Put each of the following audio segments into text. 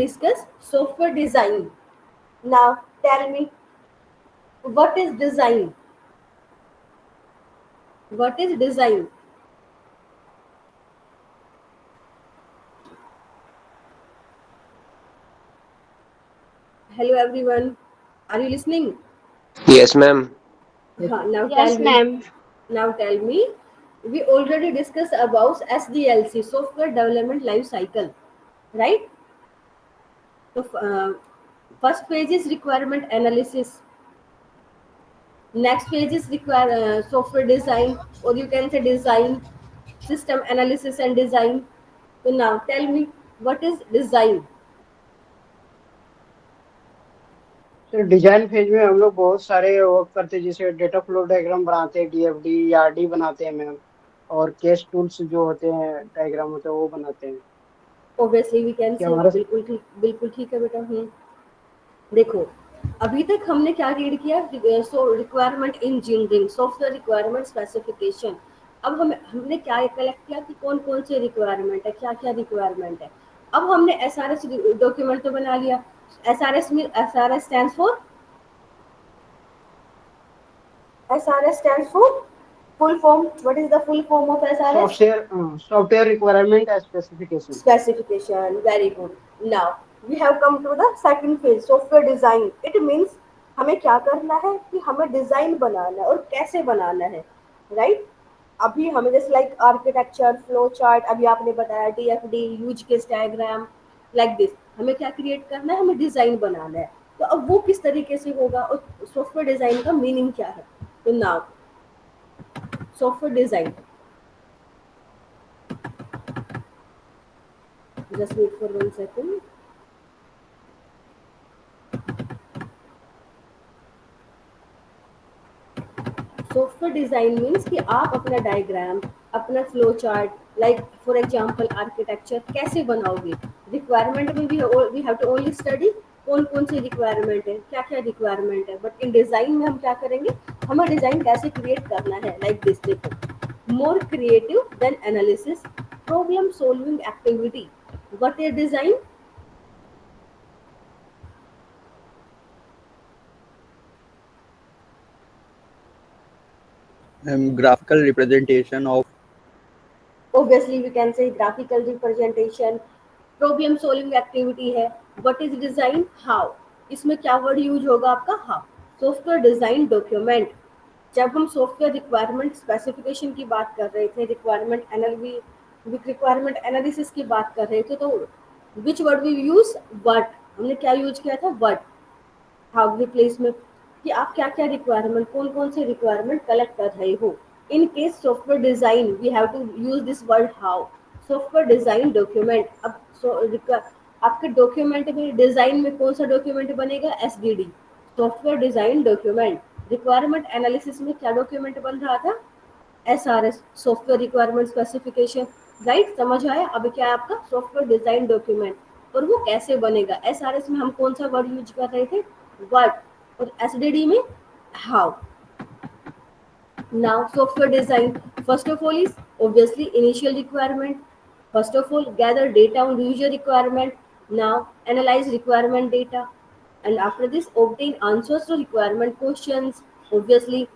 discuss software design. Now tell me, what is design? What is design? Hello everyone. Are you listening? Yes, ma'am. Now tell Yes, me. ma'am. Now tell me. We already discussed about SDLC, Software Development Life Cycle, right? So first phase is requirement analysis. Next phase is require software design, or you can say design, system analysis and design. So now tell me, what is design? Sir design phase में हम लोग बहुत सारे work करते हैं, जैसे data flow diagram बनाते हैं, डीएफडी या आरडी बनाते हैं मैम। और केस टूल्स जो होते हैं, डायग्राम होते हैं, वो बनाते हैं। ऑब्वियसली वी कैन कि से हमारा बिल्कुल ठीक है बेटा। देखो, अभी तक हमने क्या रीड किया, so requirement engineering, software requirement specification. अब हमने क्या कलेक्ट किया कि कौन कौन से रिक्वायरमेंट है, क्या क्या रिक्वायरमेंट है। अब हमने SRS डॉक्यूमेंट तो बना लिया। SRS stands for, SRS stands for full form. What is the full form of SRS? Software requirement specification. Specification. Very good. Now we have come to the second phase, software design. It means हमें क्या करना है कि हमें design बनाना है और कैसे बनाना है, राइट? अभी हमें जैसे लाइक आर्किटेक्चर, फ्लो चार्ट, अभी आपने बताया DFD, use case diagram, like this. हमें क्या क्रिएट करना है, हमें डिजाइन बनाना है। तो अब वो किस तरीके से होगा और सॉफ्टवेयर डिजाइन का मीनिंग क्या है? तो now software design, just wait for 1 second. Software design means कि आप अपना डायग्राम, अपना flow chart, like for example architecture कैसे बनाओगे। रिक्वायरमेंट में भी we have to only study कौन कौन सी रिक्वायरमेंट है, क्या क्या रिक्वायरमेंट है, बट इन डिजाइन में हम क्या करेंगे, हमें डिजाइन कैसे क्रिएट करना है, लाइक दिस। देखो, more creative than analysis, problem solving activity. What is design? graphical representation of obviously we can say graphical representation, problem solving activity है। What is design? हाउ, इसमें क्या वर्ड यूज होगा आपका? How. Software design document, जब हम software requirement specification की बात कर रहे थे, रिक्वायरमेंट एनालिसिस की बात कर रहे थे, तो which word we use? What. हमने क्या यूज किया था? व्हाट। हाउ रिप्लेस में कि आप क्या क्या रिक्वायरमेंट, कौन कौन से रिक्वायरमेंट कलेक्ट कर रहे हो। In case software design we have to use this word how. Software design document, अब आपके डॉक्यूमेंट में, डिजाइन में कौन सा डॉक्यूमेंट बनेगा? SDD, software design document. Requirement analysis में क्या डॉक्यूमेंट बन रहा था? SRS, software requirement specification, right? समझ आया? अब क्या है आपका सॉफ्टवेयर डिजाइन डॉक्यूमेंट। और वो कैसे बनेगा? SRS में हम कौन सा वर्ड यूज कर रहे थे? व्हाट। और SDD में how. Now, software design, first of all, is obviously initial requirement. First of all, gather data on user requirement. Now, analyze requirement data. And after this, obtain answers to requirement questions. Obviously,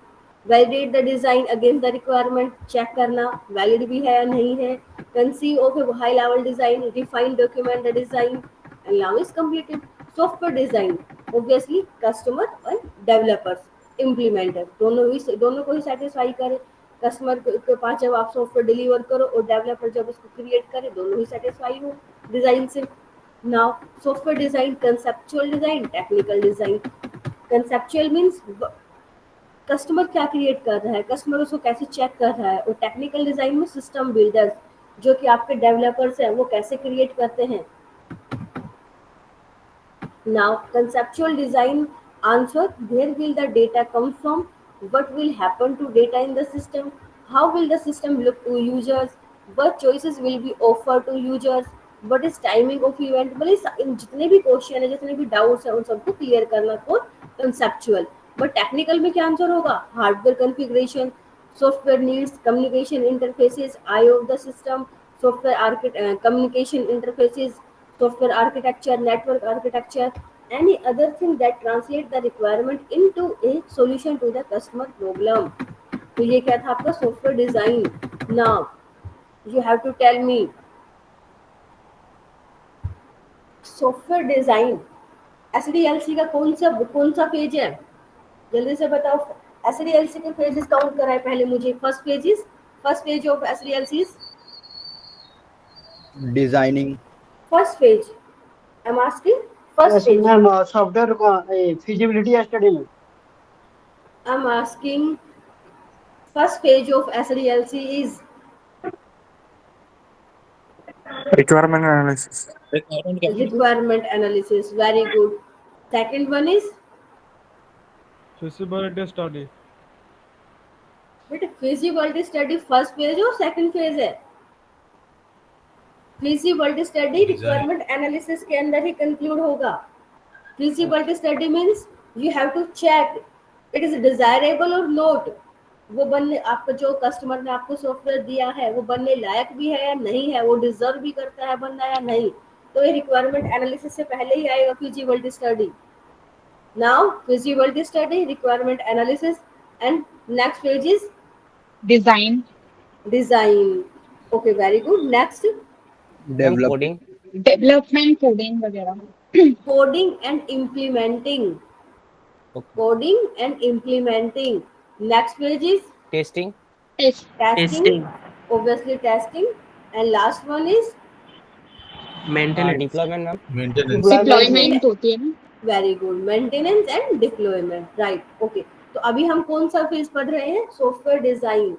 validate the design against the requirement. Check करना valid भी है या नहीं है. Conceive of a high level design. Refine, document the design. And now is completed. Software design, obviously customer and developers, implementer, दोनों को ही satisfy करे। Customer के पास जब आप सॉफ्टवेयर डिलीवर करो और डेवलपर जब उसको क्रिएट करे, दोनों ही सेटिस्फाई हो डिजाइन से। Now software design, conceptual design, technical design. Conceptual means customer क्या क्रिएट कर रहा है, कस्टमर उसको कैसे चेक कर रहा है। और टेक्निकल डिजाइन में सिस्टम बिल्डर्स, जो कि आपके डेवलपर्स हैं, वो कैसे क्रिएट करते हैं। Now, conceptual design answer, where will the data come from? What will happen to data in the system? How will the system look to users? What choices will be offered to users? What is timing of event? मतलब इन जितने भी question है, जितने भी doubts है, उन सबको clear करना कौन? कंसेप्चुअल। बट टेक्निकल में क्या आंसर होगा? Hardware configuration, software needs, communication interfaces, I of the system, software communication interfaces, software architecture, network architecture, any other thing that translate the requirement into a solution to the customer problem. तो ये क्या था आपका software design. Now you have to tell me software design SDLC का कौन सा page है, जल्दी से बताओ. एसडीएलसी के पेजेस काउंट कराए पहले मुझे. First page of SDLC. designing, first page I am asking. First yes page ma'am, software का फिजिबिलिटी स्टडी में. I am asking. First page of SDLC is Requirement analysis. requirement analysis. Very good. Second one is Feasibility study. बेटे feasibility study first page और second page है. feasibility study requirement analysis के अंदर ही conclude होगा. feasibility study means you have to check it is desirable or not. वो बनने आपका जो कस्टमर ने आपको सॉफ्टवेयर दिया है वो बनने लायक भी है या नहीं है, वो डिजर्व भी करता है बनना या नहीं. तो ये रिक्वायरमेंट एनालिसिस से पहले ही आएगा feasibility study. Now feasibility study, requirement analysis, and next page is Design. design. Okay, very good. Next, develop, coding, Development, coding वगैरह. coding and implementing. okay. Coding and implementing. Next page is Testing, Test. testing. Obviously testing. And last one is deployment, ma'am. Deployment होती है ना. very good. Maintenance and deployment. Right. Okay. तो अभी हम कौन सा phase पढ़ रहे हैं? Software design.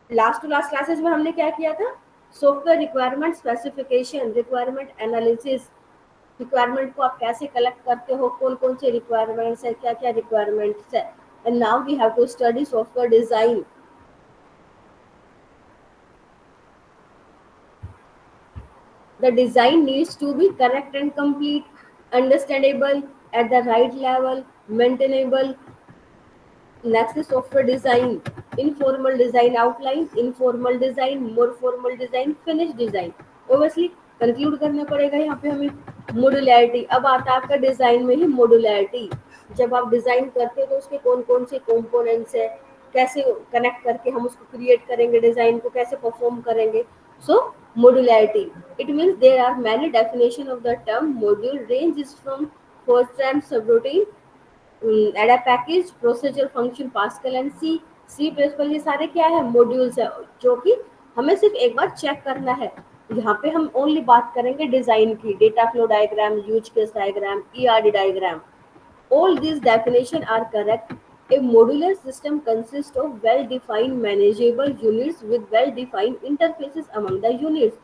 Last to last classes में हमने क्या किया था? Software requirement specification, requirement analysis, requirement को आप कैसे कलेक्ट करते हो, कौन कौन से रिक्वायरमेंट्स है, क्या क्या रिक्वायरमेंट्स है. And now we have to study software design. The design needs to be correct and complete, understandable at the right level, maintainable. Next is software design. Informal design outline, informal design, more formal design, finished design. Obviously conclude करना पड़ेगा यहाँ पे हमें. Modularity. अब आता है आपका design में ही मॉड्यूलैरिटी. जब आप डिजाइन करते हो तो उसके कौन कौन से कंपोनेंट्स है, कैसे कनेक्ट करके हम उसको क्रिएट करेंगे, डिजाइन को कैसे परफॉर्म करेंगे. सो modularity, it means there are many definition of the term. Module ranges from first term subroutine, Ada package, procedure, function, Pascal and C plus पर. ये सारे क्या है? मॉड्यूल्स है जो कि हमें सिर्फ एक बार चेक करना है. यहाँ पे हम ओनली बात करेंगे डिजाइन की. Data flow diagram, use case diagram, ERD diagram, all these definitions are correct. A modular system consists of well-defined manageable units with well-defined interfaces among the units.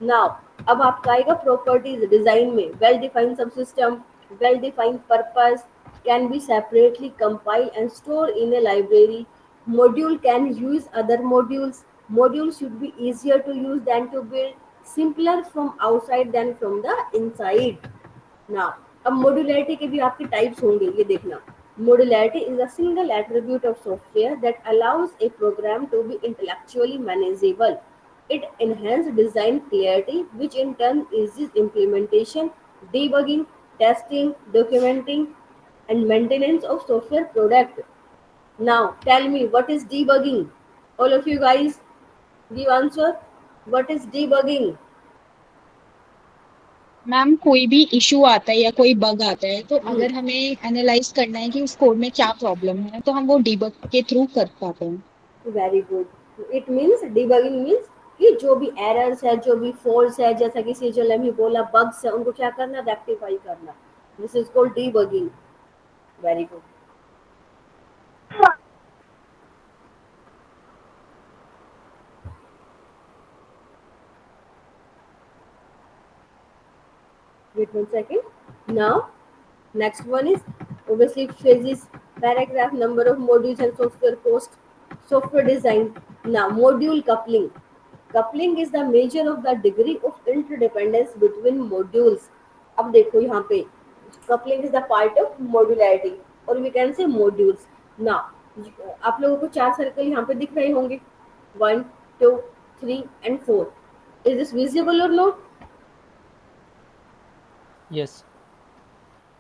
Now, अब आपका आएगा properties डिजाइन में. Well-defined subsystem, well-defined purpose, can be separately compiled and stored in a library. Module can use other modules. Modules should be easier to use than to build, simpler from outside than from the inside. Now, अब modularity के भी आपके types होंगे, ये देखना. Modularity is a single attribute of software that allows a program to be intellectually manageable. It enhance design clarity which in turn eases implementation, debugging, testing, documenting and maintenance of software product. Now tell me, what is debugging? All of you guys give answer. What is debugging? Ma'am कोई भी issue आता है या कोई bug आता है तो अगर हमें एनालाइज करना है कि उस कोड में क्या प्रॉब्लम है तो हम वो डीबग के थ्रू कर पाते हैं. Very good. It means debugging means कि जो भी एरर्स है, जो भी फॉल्ट्स है, जैसा कि सीजल ने बोला बग्स है, उनको क्या करना? रेक्टिफाई करना. This is called debugging. Very good. Wait 1 second. Now, next one is obviously phases, paragraph, number of modules and software cost, software design. Now, module coupling. Coupling is the measure of the degree of interdependence between modules. अब देखो यहाँ पे coupling is the part of modularity or we can say modules. Now, आप लोगों को 4 circle यहाँ पे दिख रहे होंगे. 1, 2, 3 and 4. Is this visible or not? Yes.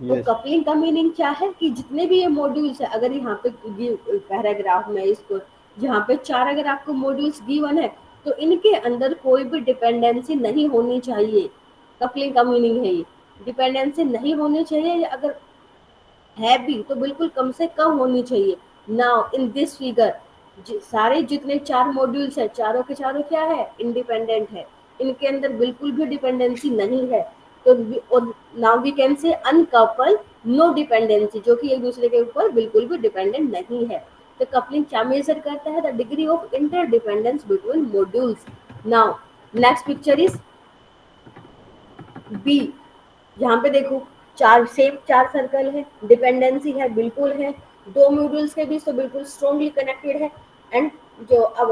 तो Yes. कपलिंग का मीनिंग क्या है कि जितने भी ये मॉड्यूल्स है, अगर यहाँ पे पैराग्राफ में इसको यहाँ पे 4 अगर आपको मॉड्यूल्स गिवन है तो इनके अंदर कोई भी डिपेंडेंसी नहीं होनी चाहिए। कपलिंग का मीनिंग है ये, डिपेंडेंसी नहीं होनी चाहिए, या अगर है भी तो बिल्कुल कम से कम होनी चाहिए। नाउ इन दिस फिगर सारे जितने 4 मॉड्यूल्स है, चारों के चारों क्या है, इंडिपेंडेंट है, इनके अंदर बिल्कुल भी डिपेंडेंसी नहीं है। तो और नाउ वी कैन से अनकपल नो डिपेंडेंसी, जो कि एक दूसरे के ऊपर बिल्कुल भी डिपेंडेंट नहीं है। तो कपलिंग क्या मेजर करता है, the degree of interdependence between modules. Now next picture is B. यहाँ पे देखो चार सर्कल है, डिपेंडेंसी है बिल्कुल है, 2 मॉड्यूल्स के बीच तो बिल्कुल स्ट्रॉन्गली कनेक्टेड है। एंड जो अब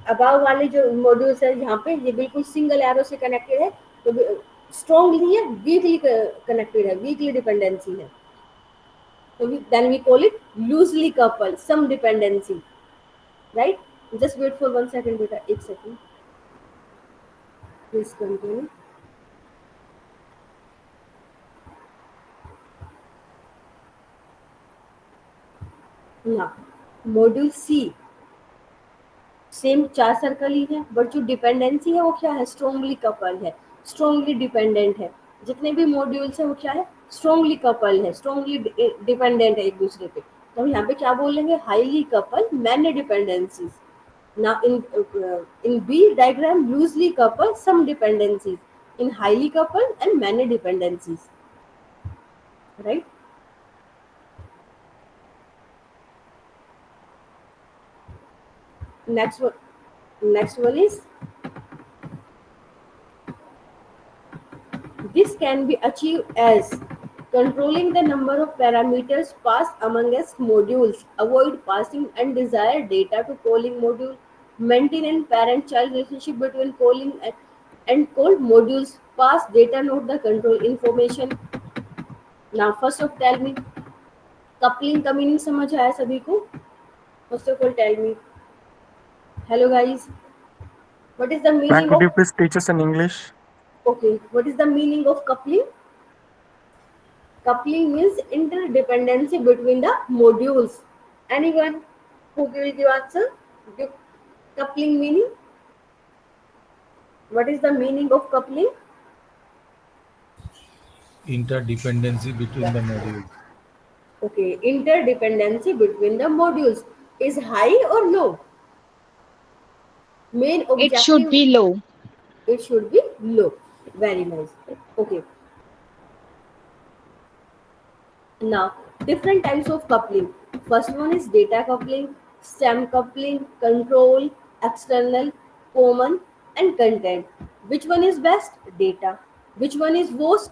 अबाव वाले जो मॉड्यूल्स है यहाँ पे ये बिल्कुल सिंगल एरो से कनेक्टेड है, तो स्ट्रॉन्गली है, वीकली कनेक्टेड है, वीकली डिपेंडेंसी है। तो then we call it loosely couple, some dependency, right. Just wait for 1 second बेटा, 1 सेकंड प्लीज कंटिन्यू। ना मॉड्यूल सी सेम 4 सर्कल ही है, बट जो डिपेंडेंसी है वो क्या है, स्ट्रॉन्गली कपल है, स्ट्रॉन्गली डिपेंडेंट है। जितने भी मॉड्यूल्स है वो क्या है, स्ट्रॉन्गली कपल है, स्ट्रॉन्गली डिपेंडेंट है एक दूसरे पे। तो हम यहाँ पे क्या बोलेंगे, highly couple many dependencies. Now in B diagram, loosely coupled some dependencies, in highly coupled and many dependencies, right? Next one is this can be achieved as controlling the number of parameters passed among S modules, avoid passing undesired data to calling module, maintain and parent-child relationship between calling and called modules, pass data, note the control information. Now first of tell me, coupling का meaning समझ आया सभी को? First of all tell me, hello guys, what is the Ma'am, meaning could you of, please teach us in English? Okay, what is the meaning of coupling? Coupling means interdependency between the modules. Anyone who will give answer? Give coupling meaning. What is the meaning of coupling? Interdependency between the modules. Okay, interdependency between the modules is high or low? Main It should objective, be low. it should be low. Very nice. Okay. Now, different types of coupling. First one is data coupling, stem coupling, control, external, common, and content. Which one is best? Data. Which one is worst?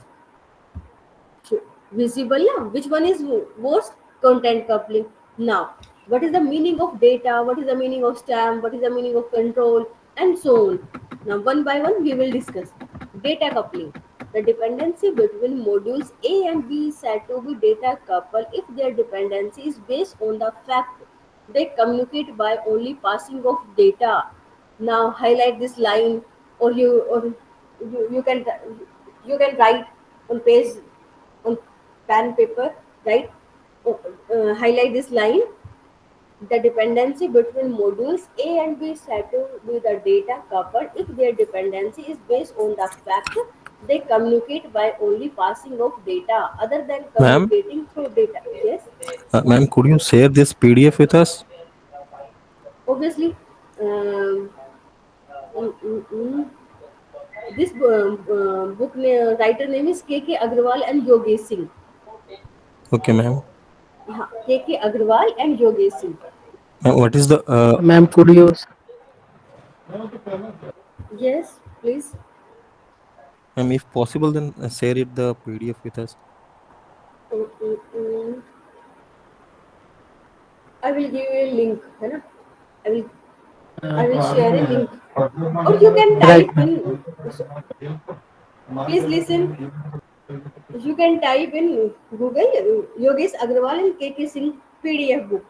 Visible, yeah. Which one is worst? Content coupling. Now, what is the meaning of data? What is the meaning of stem? What is the meaning of control? And so on. Now, one by one, we will discuss. Data coupling. The dependency between modules A and B is said to be data coupled if their dependency is based on the fact they communicate by only passing of data. Now highlight this line, or you can write on page, on pen paper, right? Highlight this line. The dependency between modules A and B is said to be the data coupled if their dependency is based on the fact they communicate by only passing of data other than Ma'am, communicating through data. Yes, ma'am, could you share this PDF with us? obviously. Um, mm, mm, mm. This book writer name is K. Agrawal and Yogesh Singh. Okay, ma'am. K. Agrawal and Yogesh Singh. What is the ma'am could you Yes, please. ma'am, if possible, then share it the PDF with us. Mm, mm, mm. I will give you a link, है ना? I will share a link, or you can right type in. Please listen. You can type in Google Yogesh Agrawal and K. Singh PDF book.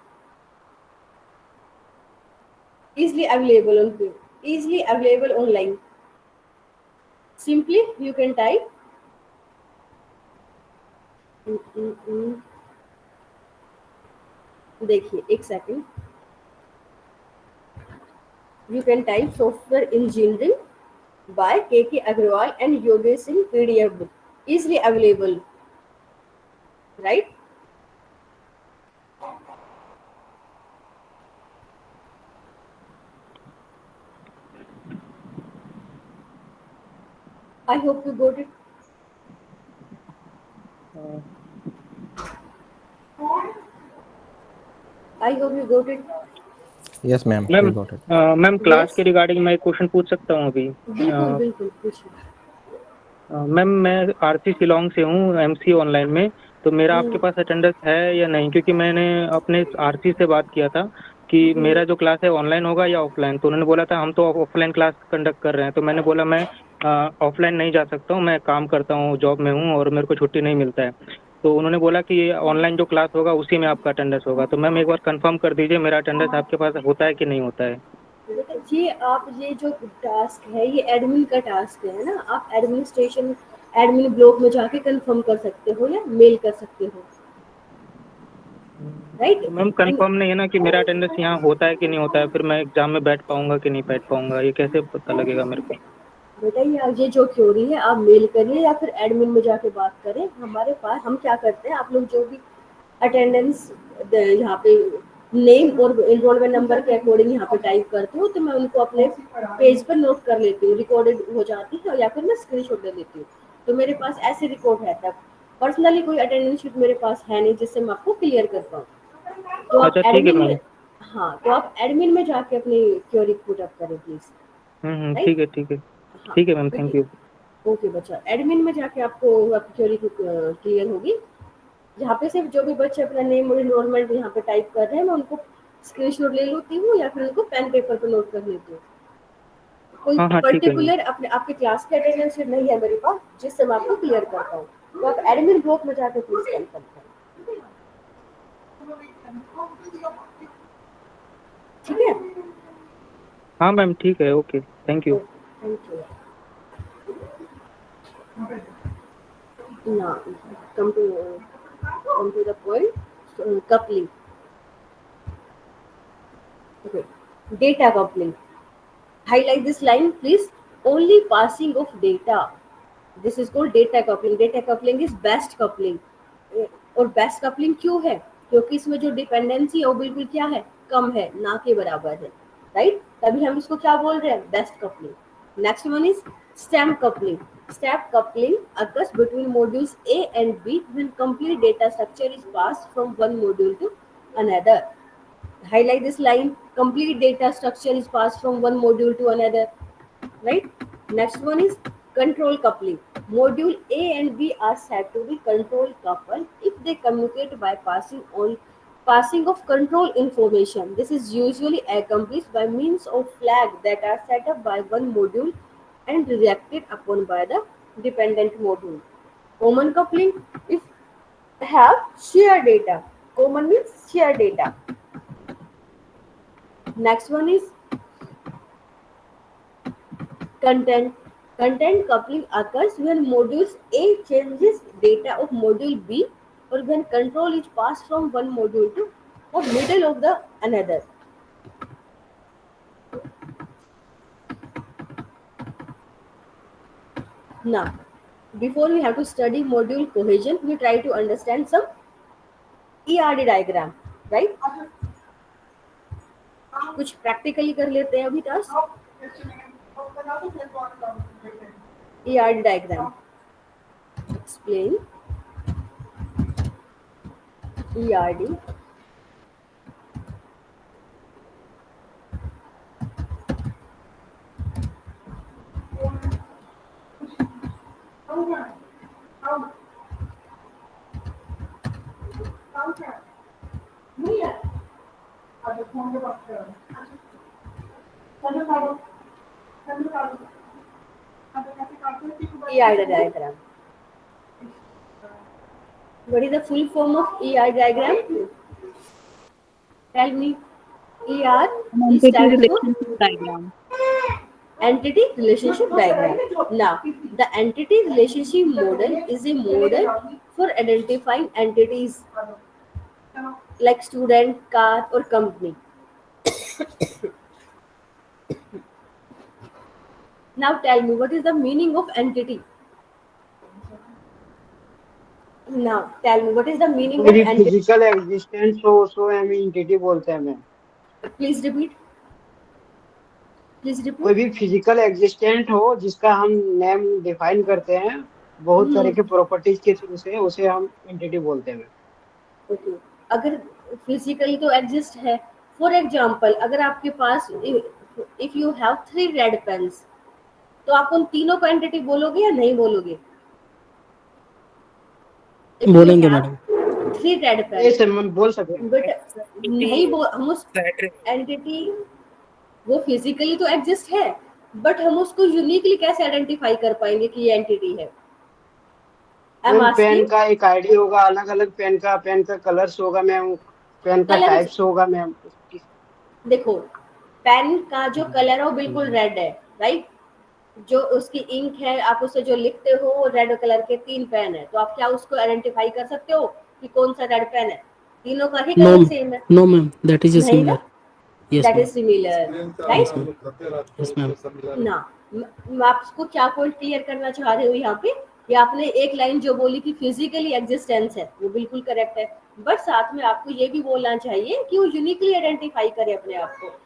Easily available online. Simply you can type देखिए एक second, you can type software engineering by K.K. Agrawal and Yogesh Singh PDF book, easily available, right? I hope you got it. I hope you got it. Yes, ma'am. Ma'am We got it. Ma'am class Yes. के regarding मैं एक question पूछ सकता हूँ अभी? बिल्कुल बिल्कुल पूछिए। मैम मैं आरसी शिलोंग से हूँ, एमसी ऑनलाइन में। तो मेरा आपके पास अटेंडेंस है या नहीं? क्योंकि मैंने अपने आरसी से बात किया था कि मेरा जो क्लास है ऑनलाइन होगा या ऑफलाइन। तो उन्होंने बोला था हम तो ऑफलाइन क्लास कंडक्ट कर रहे हैं। तो मैंने बोला मैं ऑफलाइन नहीं जा सकता हूँ, मैं काम करता हूँ, जॉब में हूँ और मेरे को छुट्टी नहीं मिलता है। तो उन्होंने बोला कि ऑनलाइन जो क्लास होगा उसी में आपका अटेंडेंस होगा। तो मैम एक बार कंफर्म कर दीजिए मेरा अटेंडेंस आपके पास होता है कि नहीं होता है। ये आप ये जो टास्क है ये एडमिन का टास्क है ना, आप एडमिनिस्ट्रेशन एडमिन ब्लॉक में जाके कंफर्म कर सकते हो या मेल कर सकते हो, राइट? तो मैम कंफर्म नहीं है ना कि मेरा अटेंडेंस यहाँ होता है कि नहीं होता है, फिर मैं एग्जाम में बैठ पाऊंगा कि नहीं बैठ पाऊंगा, ये कैसे पता लगेगा मेरे को? बेटा ये जो क्योरी है आप मेल करिए या फिर एडमिन में जाके बात करें। हमारे पास हम क्या करते हैं, आप लोग जो भी अटेंडेंस यहाँ पे नेम और एनरोलमेंट नंबर के अकॉर्डिंग यहाँ पे टाइप करती हूँ, तो मैं उनको अपने पेज पर नोट कर लेती हूँ, रिकॉर्डेड हो जाती है, या फिर मैं स्क्रीनशॉट ले लेती हूँ। तो मेरे पास ऐसे रिकॉर्ड है। तब पर्सनली कोई अटेंडेंस शीट मेरे पास है नहीं जिससे मैं आपको क्लियर कर पाऊँ। तो आप अच्छा ठीक है एडमिन मैम। में, हाँ तो आप एडमिन में जाके अपनी क्वेरी पुट अप करें प्लीज। ठीक है ठीक है हाँ ठीक है मैम, थैंक यू। ओके बच्चा, एडमिन में जाके आपको आपकी क्वेरी क्लियर होगी। यहाँ पे सिर्फ जो भी बच्चे अपना नेम और एनरोलमेंट यहाँ पे टाइप कर रहे हैं मैं उनको स्क्रीनशॉट ले लेती हूँ या फिर उनको पेन पेपर पे नोट कर लेती हूँ। कोई हाँ हाँ ठीक है मैम। पर्टिकुलर अपने आपके क्लास के अटेंडेंस शीट नहीं है मेरे पास जिससे मैं आपको क्लियर कर पाऊँ, तो आप एडमिन ब्लॉक में जाके प्लीज कंफर्म करें, ठीक है? हाँ मैम ठीक है, okay thank you. Thank you. Now come to the point. Coupling. Okay. Data coupling. Highlight this line, please. Only passing of data. This is called data coupling. Data coupling is best coupling. और best coupling क्यों है? क्योंकि इसमें जो dependency है वो बिल्कुल क्या है, कम है, ना के बराबर है, राइट? तभी हम इसको क्या बोल रहे हैं, best coupling. Next one is stem coupling. Step coupling occurs between modules A and B when complete data structure is passed from one module to another. Highlight this line. Complete data structure is passed from one module to another, right? Next one is control coupling. Module A and B are said to be control coupled if they communicate by passing of control information. This is usually accomplished by means of flags that are set up by one module and reacted upon by the dependent module. Common coupling, if have shared data. Common means shared data. Next one is content. Content coupling occurs when modules A changes data of module B or when control is passed from one module to the middle of the another. Now, before we have to study module cohesion, we try to understand some ERD diagram, right? कुछ practically कर लेते हैं अभी task. ERD diagram. Explain ERD. ERD diagram. What is the full form of ERD diagram? Tell me. ER Entity stands for relationship diagram. entity relationship diagram. Now, the entity relationship model is a model for identifying entities like student, car, or company. Now, tell me, what is the meaning of entity? Now, tell me, what is the meaning कोई of भी entity? Physical existence हो उसको हम entity बोलते हैं ma'am. Please repeat. Please कोई repeat. भी physical existent हो जिसका हम नेम डिफाइन करते हैं बहुत तरह के प्रॉपर्टीज के थ्रू से, उसे हम एंटिटी बोलते हैं। ओके, अगर फिजिकली तो एग्जिस्ट है, फॉर एग्जाम्पल अगर आपके पास if you have 3 red pens, तो आप उन तीनों को एंटिटी बोलोगे या नहीं बोलोगे? इफ यू बोलेंगे हैव मैडम। 3 रेड ये पेन्स, से हम बोल सकते हैं। बट नहीं बोल, हम उस एंटिटी, वो फिजिकली तो एग्जिस्ट है, बट हम उसको यूनिकली कैसे आइडेंटिफाई कर पाएंगे कि ये एंटिटी है? I am ma'am pen asking. का एक आईडी होगा, अलग अलग पेन का कलर्स होगा मैम, पेन का कलर, टाइप्स होगा मैम। देखो, पेन का जो कलर है वो बिल्कुल रेड है, राइट? जो उसकी इंक है, आप उससे जो लिखते हो वो रेड कलर के 3 पेन है, तो आप क्या उसको आइडेंटिफाई कर सकते हो कि कौन सा रेड पेन है? तीनों का ही नो, कलर सेम है, नो मैम, दैट इज नहीं ना? Similar. Yes that ma'am. Is similar, yes right? Ma'am. Yes ma'am. ना, मैं आपको क्या पॉइंट क्लियर करना चाह रही हूँ यहाँ पे, कि आपने एक लाइन जो बोली कि फिजिकली एग्जिस्टेंस है, वो बिल्कुल करेक्ट है, बट साथ में आपको ये भी बोलना चाहिए कि वो यूनिकली आइडेंटिफाई करे अपने आप को।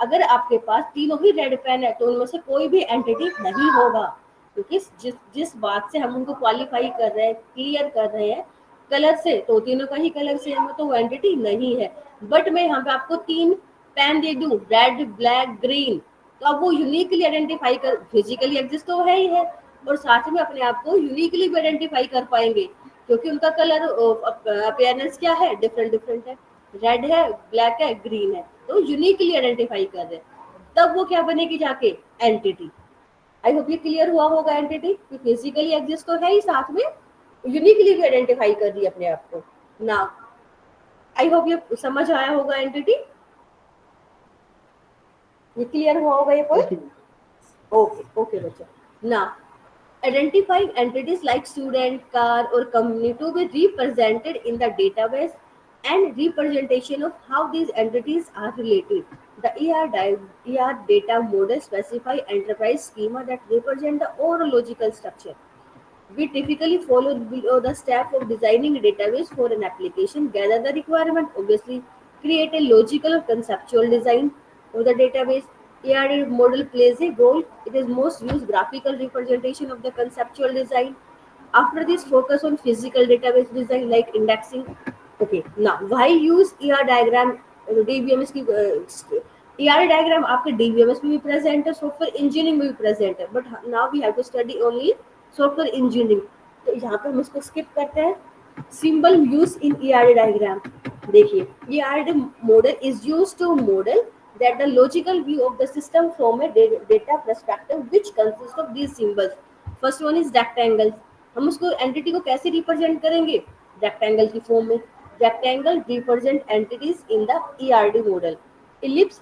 अगर आपके पास तीनों ही रेड पेन है, तो उनमें से कोई भी एंटिटी नहीं होगा, क्योंकि जिस जिस बात से हम उनको क्वालिफाई कर रहे हैं, क्लियर कर रहे हैं कलर से, तो तीनों का ही कलर सेम है, तो वो एंटिटी नहीं है। बट मैं यहाँ पे आपको 3 पेन दे दूं, रेड, ब्लैक, ग्रीन, तो अब वो यूनिकली आइडेंटिफाई कर, फिजिकली एग्जिस्ट तो है ही है, और साथ में अपने आप को यूनिकली भी आइडेंटिफाई कर पाएंगे, क्योंकि उनका कलर अपीयरेंस क्या है, डिफरेंट डिफरेंट है, रेड है, ब्लैक है, ग्रीन है, तो यूनिकली आइडेंटिफाई कर रहे हैं। तब वो क्या बनेगी जाके? एंटिटी। आई होप ये क्लियर हुआ होगा। एंटिटी कि फिजिकली एग्जिस्ट तो है ही, साथ में यूनिकली भी आइडेंटिफाई कर रही है अपने आप को ना। आई होप ये समझ आया होगा एंटिटी, ये क्लियर हुआ होगा ये पॉइंट। ओके ओके बच्चा। ना, identifying entities like student, car, or company to be represented in the database and representation of how these entities are related. The ER data model specify enterprise schema that represent the overall logical structure. We typically follow below the step of designing a database for an application, gather the requirement, obviously create a logical or conceptual design of the database. ARD model plays a role. It is most used graphical representation of the conceptual design. After this, focus on physical database design like indexing. Okay, now why use ER diagram? DBMS की ER diagram आपके DBMS में भी present है, software engineering में भी present है, but now we have to study only software engineering. तो यहाँ पे हम इसको skip करते हैं. Symbol use in ER diagram. देखिए, ER model is used to model that the logical view of the system from a data perspective, which consists of these symbols. First one is rectangle. हम उसको entity को कैसे represent करेंगे? Rectangle की form में. Rectangle represent entities in the ERD model. Ellipse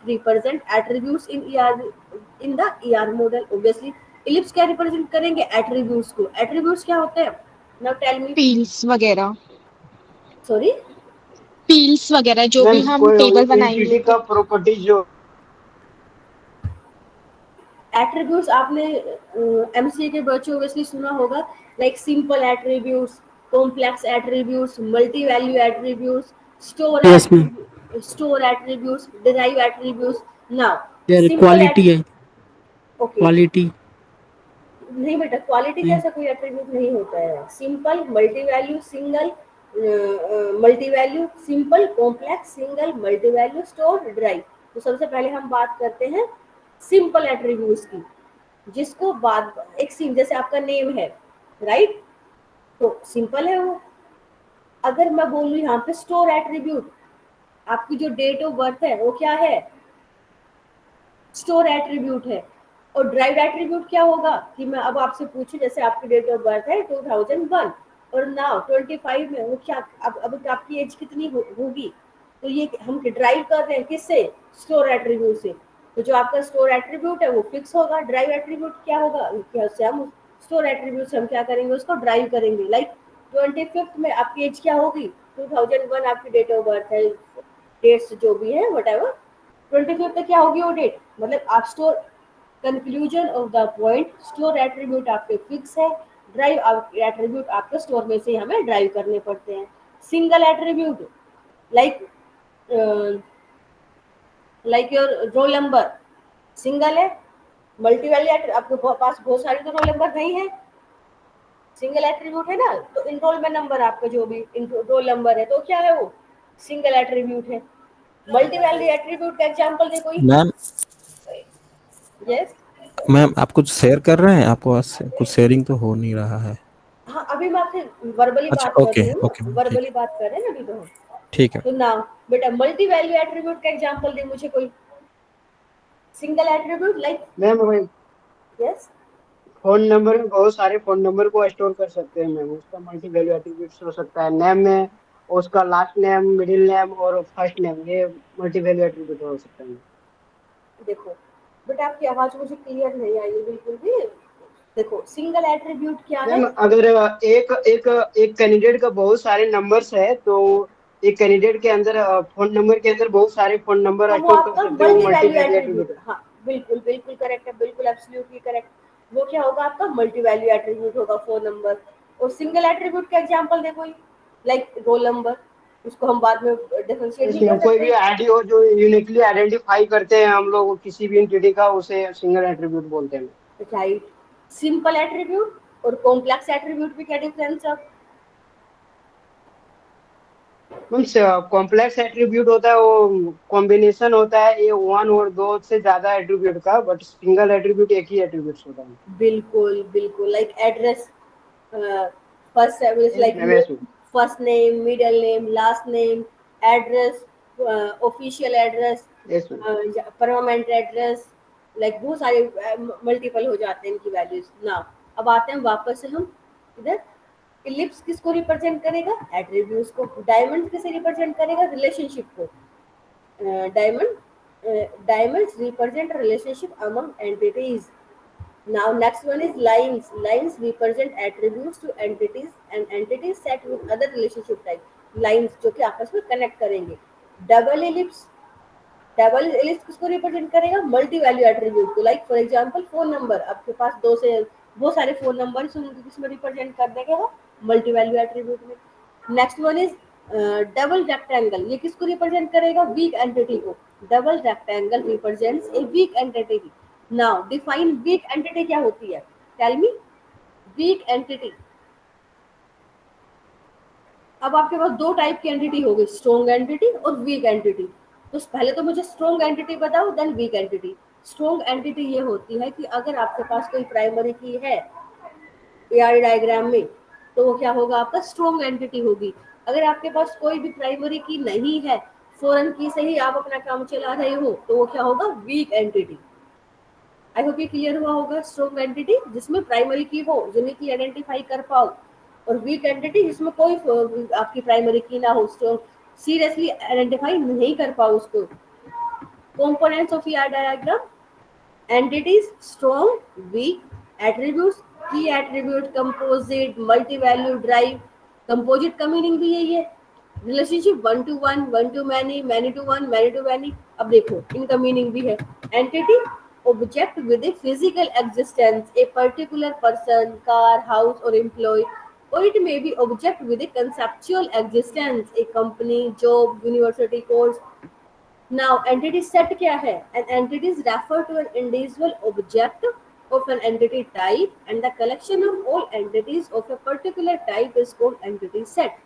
represent attributes in the ER model. Obviously ellipse क्या represent करेंगे? Attributes को. एट्रीब्यूट्स क्या होते हैं? Now tell me. फील्ड्स वगैरह, सॉरी, फील्ड्स वगैरह जो भी हम कोई टेबल बनाएंगे एंटिटी का प्रॉपर्टीज जो एट्रीब्यूट्स आपने एमसीए के बच्चों ऑब्वियसली सुना होगा, like simple attributes, complex attributes, multi value attributes, yes ma'am. Store attributes, derive attributes. Now यार सिंपल क्वालिटी है, ओके, क्वालिटी। नहीं बेटा, क्वालिटी जैसा कोई एट्रीब्यूट नहीं होता है. Simple, multi value, single, multi value, simple, complex, single, multi value, store, drive. तो सबसे पहले हम बात करते हैं सिंपल एट्रीब्यूट्स की, जिसको बाद एक सिम, जैसे आपका नेम है, राइट, तो सिंपल है वो. अगर मैं बोलूँ यहाँ पे स्टोर एट्रीब्यूट, आपकी जो डेट ऑफ बर्थ है वो क्या है? स्टोर एट्रीब्यूट है. और ड्राइव एट्रीब्यूट क्या होगा? कि मैं अब आपसे पूछूं, जैसे आपकी डेट ऑफ बर्थ है 2001 और नाउ 25 में, वो क्या, अब आपकी एज कितनी होगी? तो ये हम ड्राइव कर रहे हैं किससे? स्टोर एट्रीब्यूट से. तो जो आपका स्टोर एट्रीब्यूट है वो फिक्स होगा। ड्राइव एट्रीब्यूट क्या होगा, क्या से हम स्टोर एट्रीब्यूट से हम क्या करेंगे, उसको ड्राइव करेंगे। लाइक 25th में आपकी एज क्या होगी, 2001 आपकी डेट ऑफ बर्थ है, डेट्स जो भी है व्हाटएवर, 25th तक क्या होगी वो डेट, मतलब आप store, conclusion of the point, store attribute आपके फिक्स है, ड्राइव एट्रीब्यूट आपके स्टोर में से हमें ड्राइव करने पड़ते हैं। Single attribute like like your roll number single है, मल्टी वैल्यू आपके पास बहुत सारे तो रोल नंबर नहीं है, सिंगल एट्रीब्यूट है ना, तो इनरोलमेंट नंबर आपका जो भी रोल नंबर है तो क्या है वो सिंगल एट्रीब्यूट है। मल्टी वैल्यू एट्रीब्यूट का एग्जांपल दे कोई। मैम यस मैम आप कुछ शेयर कर रहे हैं, आपको पास कुछ शेयरिंग तो हो नहीं रहा है। हाँ, अभी मैं आपसे वर्बली अच्छा बात कर ओके रही हूँ, ओके मैम, ठीक वर्बली बात कर रहे हैं ना अभी तो हम। ठीक है। तो ना बेटा मल्टी वैल्यू एट्रीब्यूट का एग्जांपल दे मुझे कोई, सिंगल एट्रीब्यूट लाइक। मैम वही यस फोन नंबर में बहुत सारे फोन नंबर को स्टोर कर सकते हैं मैम, उसका मल्टी वैल्यू एट्रीब्यूट्स हो सकता है। नेम में उसका लास्ट नेम, मिडिल नेम और फर्स्ट नेम, ये मल्टी वैल्यू एट्रीब्यूट हो सकता है। देखो बेटा आपकी आवाज मुझे क्लियर नहीं आई है बिल्कुल भी। देखो सिंगल एट्रीब्यूट क्या है। मैम अगर एक एक एक कैंडिडेट का बहुत सारे नंबर्स है तो एक कैंडिडेट के अंदर फोन नंबर के अंदर बहुत सारे फोन नंबर हाँ वो स्टोर कर आपका सकते हैं, वो multi multi value value attribute, attribute है। हाँ बिल्कुल बिल्कुल करेक्ट है, बिल्कुल एब्सोल्युटली करेक्ट। वो क्या होगा आपका मल्टी वैल्यू एट्रीब्यूट होगा फोन नंबर। और सिंगल एट्रीब्यूट का एग्जांपल दे कोई, लाइक रोल नंबर, उसको हम बाद में डिफरेंशिएट नहीं इसमें कर कोई भी सकते। आईडी हो जो यूनिकली आइडेंटिफाई करते हैं हम लोग किसी भी एंटिटी का, उसे सिंगल एट्रीब्यूट बोलते हैं। राइट। सिंपल एट्रीब्यूट और कॉम्प्लेक्स एट्रीब्यूट में क्या डिफरेंस है। मीन्स कॉम्प्लेक्स एट्रीब्यूट होता है वो कॉम्बिनेशन होता है ये वन और दो से ज्यादा एट्रीब्यूट का, बट सिंगल एट्रीब्यूट एक ही एट्रीब्यूट होता है। बिल्कुल बिल्कुल, like address, first like Yes, ma'am. First name, middle name, last name, address, official address, Yes, ma'am. Permanent address, like बहुत सारे मल्टीपल हो जाते हैं इनकी वैल्यूज ना। अब आते हैं वापस से हम इधर, इलिप्स किसको रिप्रेजेंट करेगा, एट्रीब्यूट्स को। डायमंड किसे रिप्रेजेंट करेगा, रिलेशनशिप को। Diamonds represent relationship among entities. Now next one is lines. Lines represent attributes to entities and entities set with other relationship type. Lines जो कि आपस में connect करेंगे। Double ellipse, डबल एलिप्स किसको represent करेगा, multi value attribute को। Like for example phone number, आपके पास दो से बहुत सारे फोन नंबर उनको किसमें रिप्रेजेंट कर देगा, वो मल्टी वैल्यू एट्रीब्यूट में। Next one is double rectangle, ये किसको रिप्रेजेंट करेगा, वीक एंटिटी को। Double rectangle represents a weak entity. Now define weak entity क्या होती है, टेल मी। वीक एंटिटी, अब आपके पास दो टाइप की एंटिटी होगी, स्ट्रॉन्ग एंटिटी और वीक एंटिटी। तो पहले तो मुझे स्ट्रॉन्ग एंटिटी बताओ, then weak entity. Strong entity ये होती है कि अगर आपके पास कोई प्राइमरी की है एआर डायग्राम में, तो वो क्या होगा, आपका स्ट्रॉन्ग एंटिटी होगी। अगर आपके पास कोई भी प्राइमरी की नहीं है, फॉरेन की से ही आप अपना काम चला रहे हो, तो वो क्या होगा, वीक एंटिटी। आई होप ये क्लियर हुआ होगा। स्ट्रॉन्ग एंटिटी जिसमें प्राइमरी की हो, यूनिकली आइडेंटिफाई कर पाओ, और वीक एंटिटी जिसमें कोई आपकी प्राइमरी की ना हो, सीरियसली आइडेंटिफाई नहीं कर पाओ उसको। Components of ER diagram, entities, strong, weak, attributes, key attribute, composite, multi value, derived. Composite का मीनिंग भी यही है, relationship one to one, one to many, many to one, many to many. अब देखो इनका मीनिंग भी है। Entity, object with a physical existence, a particular person, car, house or employee, or it may be object with a conceptual existence, a company, job, university course. Now entity set क्या है, an entity is refer to an individual object of an entity type, and the collection of all entities of a particular type is called entity set.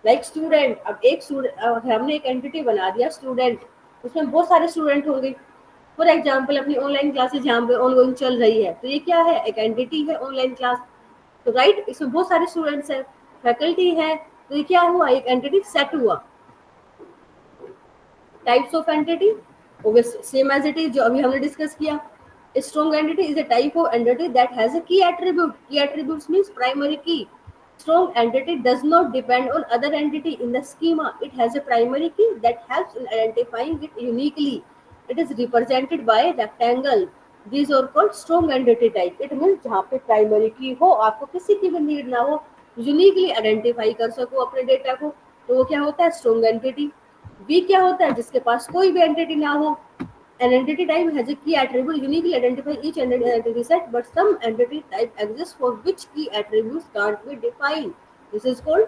Like student, अब एक student, हमने एक entity बना दिया student, उसमें बहुत सारे student होंगे। फॉर एग्जाम्पल अपनी ऑनलाइन क्लासेस जहाँ पे ऑनगोइंग चल रही है, तो ये क्या है, एक एंटिटी है ऑनलाइन क्लास। तो राइट, इसमें बहुत सारे स्टूडेंट्स हैं, फैकल्टी है, तो ये क्या हुआ, एक एंटिटी सेट हुआ। Types of entity, same as it is जो अभी हमने डिस्कस किया। Strong entity is a type of entity that has a key attribute. Key attributes means primary key. Strong entity does not depend on other entity in the schema. It has a primary key that helps in identifying it uniquely. it is represented by rectangle. These are called strong entity type. It means जहाँ पे primary key हो, आपको किसी की भी need ना हो, uniquely identify कर सको अपने डेटा को, तो वो क्या होता है, स्ट्रॉन्ग एंटिटी. वीक क्या होता है, जिसके पास कोई भी एंटिटी ना हो. An entity type has a key attribute uniquely identify each entity set, but some entity type exists for which key attributes can't be defined. This is called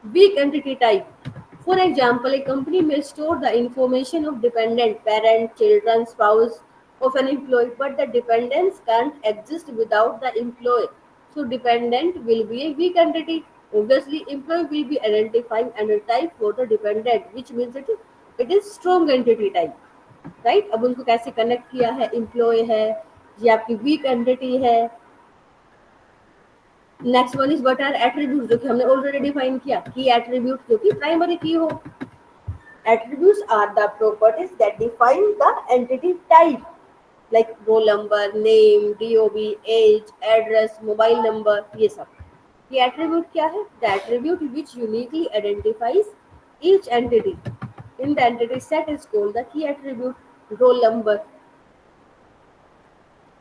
weak entity type. For example, a company may store the information of dependent, parent, children, spouse of an employee, but the dependents can't exist without the employee. So dependent will be a weak entity. Obviously, employee will be identifying under type for the dependent, which means it is strong entity type. Right. अब उनको कैसे connect किया है, employ है, ये आपकी weak entity है. Next one is what are attribute, जो कि हमने ऑलरेडी डिफाइन किया. की एट्रीब्यूट जो कि प्राइमरी की हो. Attributes are the properties that define the entity type, like role number, name, DOB, age, address, mobile number, ये सब. ये एट्रीब्यूट क्या है, the attribute which uniquely identifies each entity in the entity set is called the key attribute. Roll number.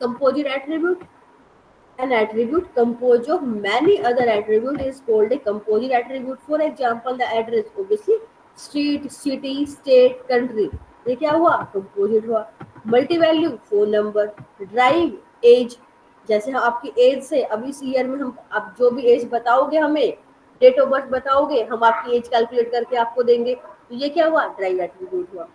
Composite attribute. An attribute composed of many other attributes is called a composite attribute. For example, the address, obviously street, city, state, country. ये क्या हुआ, composite हुआ. Multi value, phone number. Derived, age, जैसे हम आपकी as से अब इस ईयर में हम आप जो भी एज बताओगे, हमें डेट ऑफ बर्थ बताओगे, हम आपकी एज कैलकुलेट करके आपको देंगे. तो ये क्या हुआ, ड्राइव एट्रीब्यूट हुआ.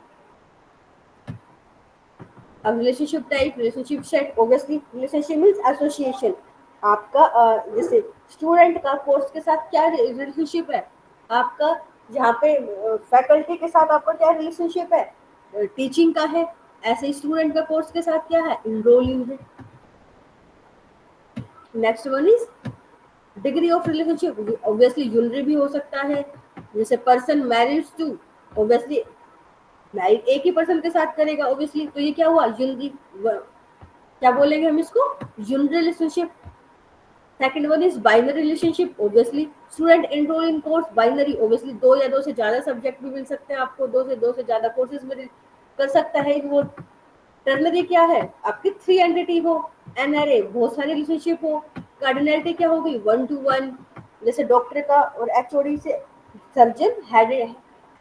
अब relationship type, relationship set. Obviously relationship means association. आपका जैसे स्टूडेंट का कोर्स के साथ क्या रिलेशनशिप है, आपका जहाँ पे फैकल्टी के साथ आपका क्या रिलेशनशिप है, टीचिंग का है. ऐसे ही स्टूडेंट का कोर्स के साथ क्या है, इनरोलिंग है. Next one is degree of relationship. Obviously unary भी हो सकता है, जैसे person married to, obviously married एक ही पर्सन के साथ करेगा ऑब्वियसली, तो ये क्या हुआ, यूनरी. क्या बोलेंगे हम इसको, unary relationship. Second one is binary relationship. Obviously student enroll in course, binary obviously दो या दो से ज्यादा सब्जेक्ट भी मिल सकते हैं आपको, दो से ज्यादा कोर्सेज में कर सकता है वो. टर्नरी क्या है, आपकी थ्री एंटिटी हो. एनआरए बहुत सारी रिलेशनशिप हो. कार्डिनलिटी क्या होगी, 1 to 1, जैसे डॉक्टर का और एचओडी से surgeon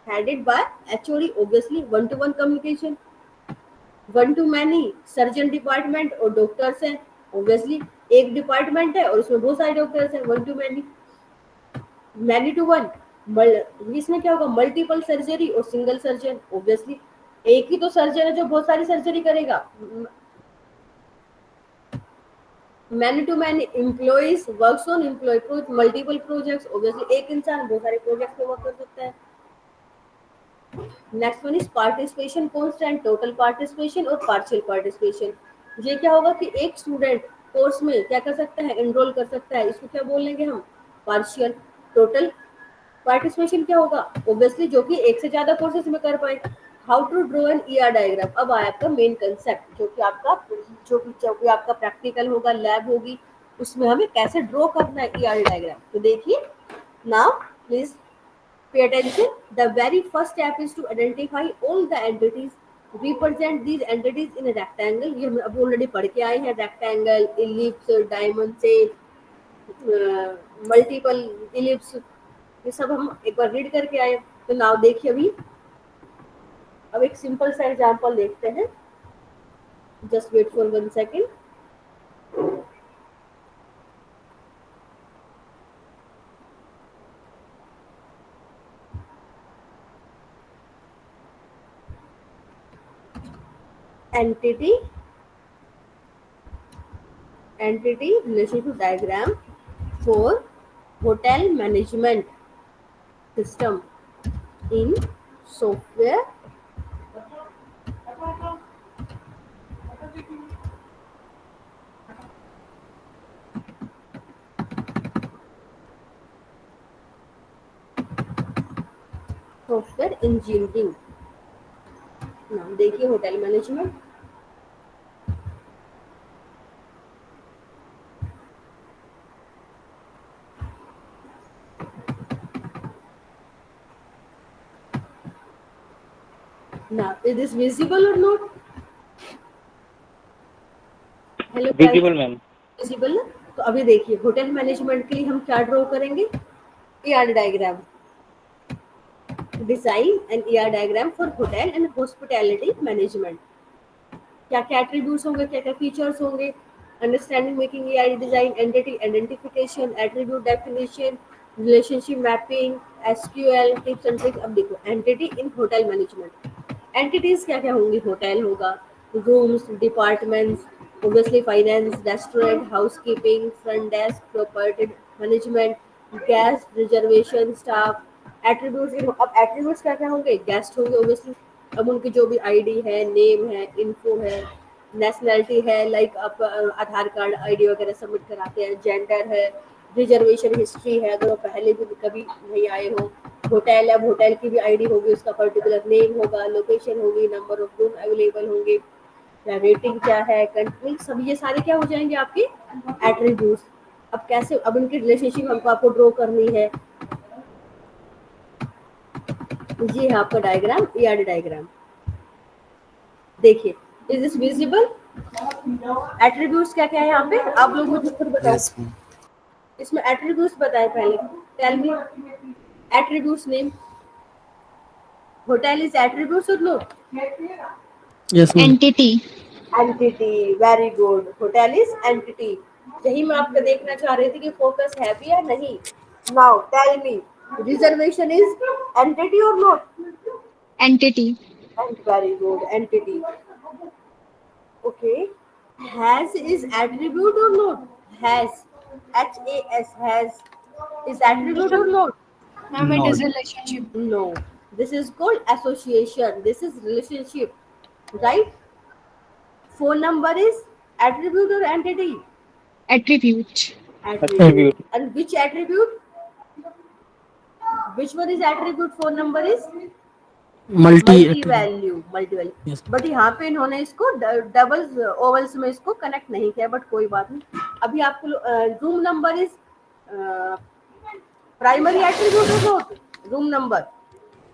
headed by HOD, obviously 1 to 1 communication. 1 to many, surgeon department और डॉक्टर्स हैं, ऑब्वियसली एक डिपार्टमेंट है और उसमें बहुत सारे डॉक्टर्स हैं. 1 to many. मैनी टू 1, इसमें क्या होगा, मल्टीपल सर्जरी और सिंगल सर्जन. ऑब्वियसली एक ही तो सर्जन है जो बहुत सारी सर्जरी करेगा. Many to many, employees works on employ multiple projects. Obviously एक इंसान बहुत सारे प्रोजेक्ट्स पे वर्क कर सकता है. Next one is participation constant, total participation और पार्शियल पार्टिसिपेशन. ये क्या होगा कि एक स्टूडेंट कोर्स में क्या कर सकता है, एनरोल कर सकता है, इसको क्या बोलेंगे हम, पार्शियल. टोटल पार्टिसिपेशन क्या होगा, ऑब्वियसली जो कि एक से ज्यादा कोर्सेज में कर पाए. How to draw an ER diagram. अब आया आपका मेन कंसेप्ट, जो कि आपका प्रैक्टिकल होगा, लैब होगी, उसमें हमें कैसे ड्रॉ करना है ईआर डायग्राम. तो देखिए, now please pay attention. The very first step is to identify all the entities. Represent these entities in a rectangle. ये हम अब ऑलरेडी पढ़ के आए हैं. Rectangle, ellipse, diamond shape, multiple ellipse, ये सब हम एक बार रीड करके आए. तो नाउ देखिए, अभी अब एक सिंपल सा एग्जांपल देखते हैं. Just wait for 1 second. entity relationship diagram for hotel management system in software engineering. नाम देखिए, hotel management. Now, is this visible or not? Hello visible ma'am. Visible ना? तो अभी देखिए होटल मैनेजमेंट के लिए हम क्या ड्रॉ करेंगे, ER diagram, design and ER diagram for hotel and hospitality management. क्या क्या एट्रीब्यूट्स होंगे, क्या क्या फीचर्स होंगे, understanding making ER design, entity identification, attribute definition, relationship mapping, SQL tips and tricks. अब देखो एंटिटी इन होटल मैनेजमेंट, एंटिटीज क्या क्या होंगी, होटल होगा, rooms, departments, obviously finance, restaurant, housekeeping, front desk, property management, guest reservation, staff, attributes. अब attributes क्या क्या होंगे, गेस्ट होंगे ऑब्वियसली, अब उनकी जो भी आईडी है, नेम है, इन्फो है, नेशनैलिटी है, लाइक आप आधार कार्ड आईडी वगैरह सबमिट कराते हैं, जेंडर है, रिजर्वेशन हिस्ट्री है अगर वो पहले भी कभी नहीं आए हो, होटल है, होटल की भी आईडी होगी, उसका पर्टिकुलर नेम होगा, लोकेशन होगी, नंबर ऑफ रूम अवेलेबल होंगे, या रेटिंग क्या है, कंट्री, सब ये सारे क्या हो जाएंगे आपके एट्रीब्यूट्स। अब कैसे, अब इनकी रिलेशनशिप हमको आपको ड्रॉ करनी है। ये है आपका डायग्राम, ER डायग्राम। देखिए इज दिस विजिबल? एट्रीब्यूट्स क्या क्या है यहाँ पे, आप लोग मुझे खुद बताओ। Yes, ma'am. इसमें एट्रीब्यूट्स बताए पहले, tell me attributes name. Hotel is attributes और not? Yes, ma'am. Entity. Entity, very good, hotel is entity. यही मैं आपको देखना चाह रही थी कि फोकस है भी या नहीं। Now tell me, reservation is entity और not? Entity. And very good, entity. Okay. Has is attribute or not? Has. HAS, has. Is attribute or not? Ma'am it is Not. Relationship. No. This is called association. This is relationship. Right? Phone number is attribute or entity? Attribute. Attribute. And which attribute? Which one is attribute? Phone number is Multi. Multi value. Yes. But यहाँ पे इन्होंने इसको doubles vowels में इसको connect नहीं किया, but कोई बात नहीं। अभी आपको room number is primary attribute हो, room number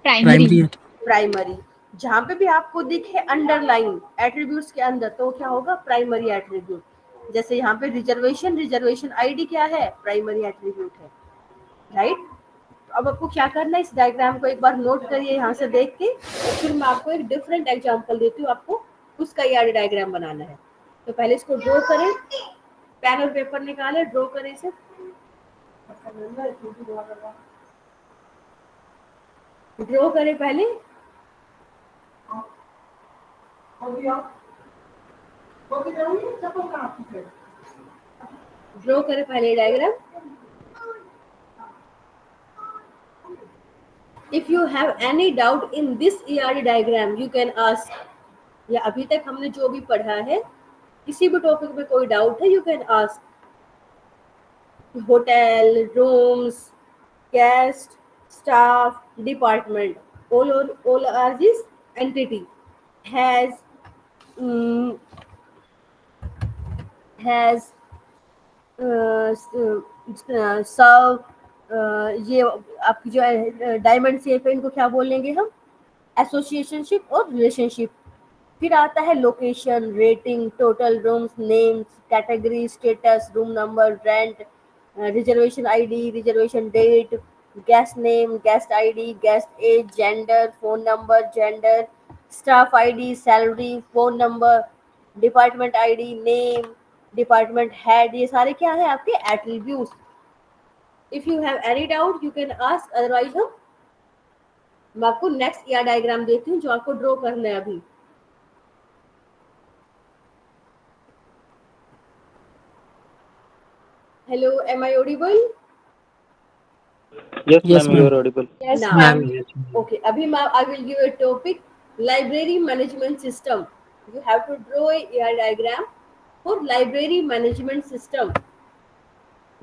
primary. Primary. Primary. जहाँ पे भी आपको दिखे अंडरलाइन एट्रीब्यूट्स के अंदर, तो क्या होगा, प्राइमरी एट्रीब्यूट। जैसे यहाँ पे रिजर्वेशन, रिजर्वेशन आईडी क्या है, प्राइमरी एट्रीब्यूट है, राइट। अब आपको क्या करना है, इस डायग्राम को एक बार नोट करिए यहाँ से देख के, और फिर मैं आपको एक डिफरेंट एग्जांपल देती हूँ, आपको उसका ER डायग्राम बनाना है। तो पहले इसको ड्रॉ करें, पेन और पेपर निकालें, ड्रॉ करें इसे। ड्रॉ करें पहले, ड्रॉ करें पहले diagram. If you have any doubt in this ER diagram, you can ask. या अभी तक हमने जो भी पढ़ा है, किसी भी टॉपिक में कोई डाउट है, you can ask. Hotel, rooms, guest, staff, department, all are this entity. Has सर्व, ये आपकी जो डायमंड शेप है, इनको क्या बोलेंगे हम, एसोसिएशनशिप और रिलेशनशिप। फिर आता है location, rating, total rooms, names, category, status, room number, rent, reservation ID, reservation date, guest name, guest ID, guest age, gender, phone number, gender, staff ID, salary, phone number, department ID, name, department head. ये सारे क्या है आपके attributes. If you have any doubt you can ask, otherwise मैं आपको next ER diagram देती हूँ जो आपको ड्रॉ करना है अभी। Hello, am I audible? Yes Yes, ma'am, you ma'am. Are audible. Yes Now, ma'am. okay, अभी मैं I will give a topic, library management system. You have to draw a ER diagram for library management system.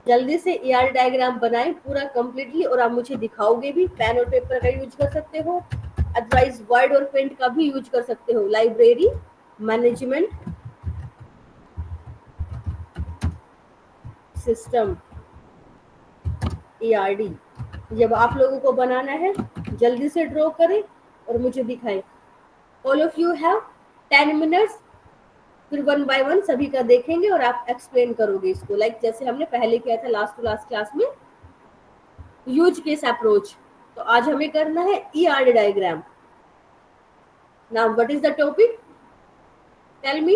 जल्दी से ER diagram बनाएं पूरा completely, और आप मुझे दिखाओगे भी। पेन और पेपर का यूज कर सकते हो, अदरवाइज वर्ड और पेंट का भी यूज कर सकते हो। लाइब्रेरी मैनेजमेंट सिस्टम, ERD, जब आप लोगों को बनाना है जल्दी से ड्रॉ करें और मुझे दिखाएं। All of you have 10 minutes फिर वन बाय वन सभी का देखेंगे और आप एक्सप्लेन करोगे इसको, लाइक जैसे हमने पहले किया था लास्ट टू लास्ट क्लास में, यूज केस अप्रोच। तो आज हमें करना है ERD diagram. Now what is the topic, tell me.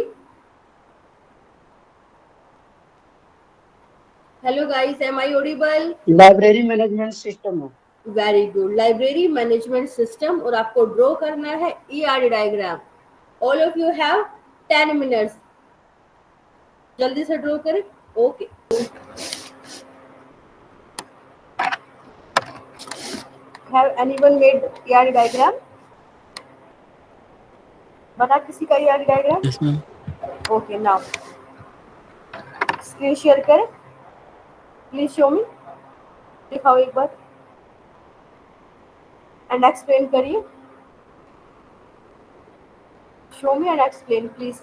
Hello guys, am I audible? Library management system है। Very good, library management system, और आपको ड्रॉ करना है ERD डायग्राम। All of you have 10 minutes, जल्दी से ड्रॉ करें। Okay, have anyone made ERD diagram? बना किसी का ERD diagram? Yes, ma'am. Okay, now screen share करें, प्लीज शो मी, दिखाओ एक बार एंड एक्सप्लेन करिए। Show me and explain please.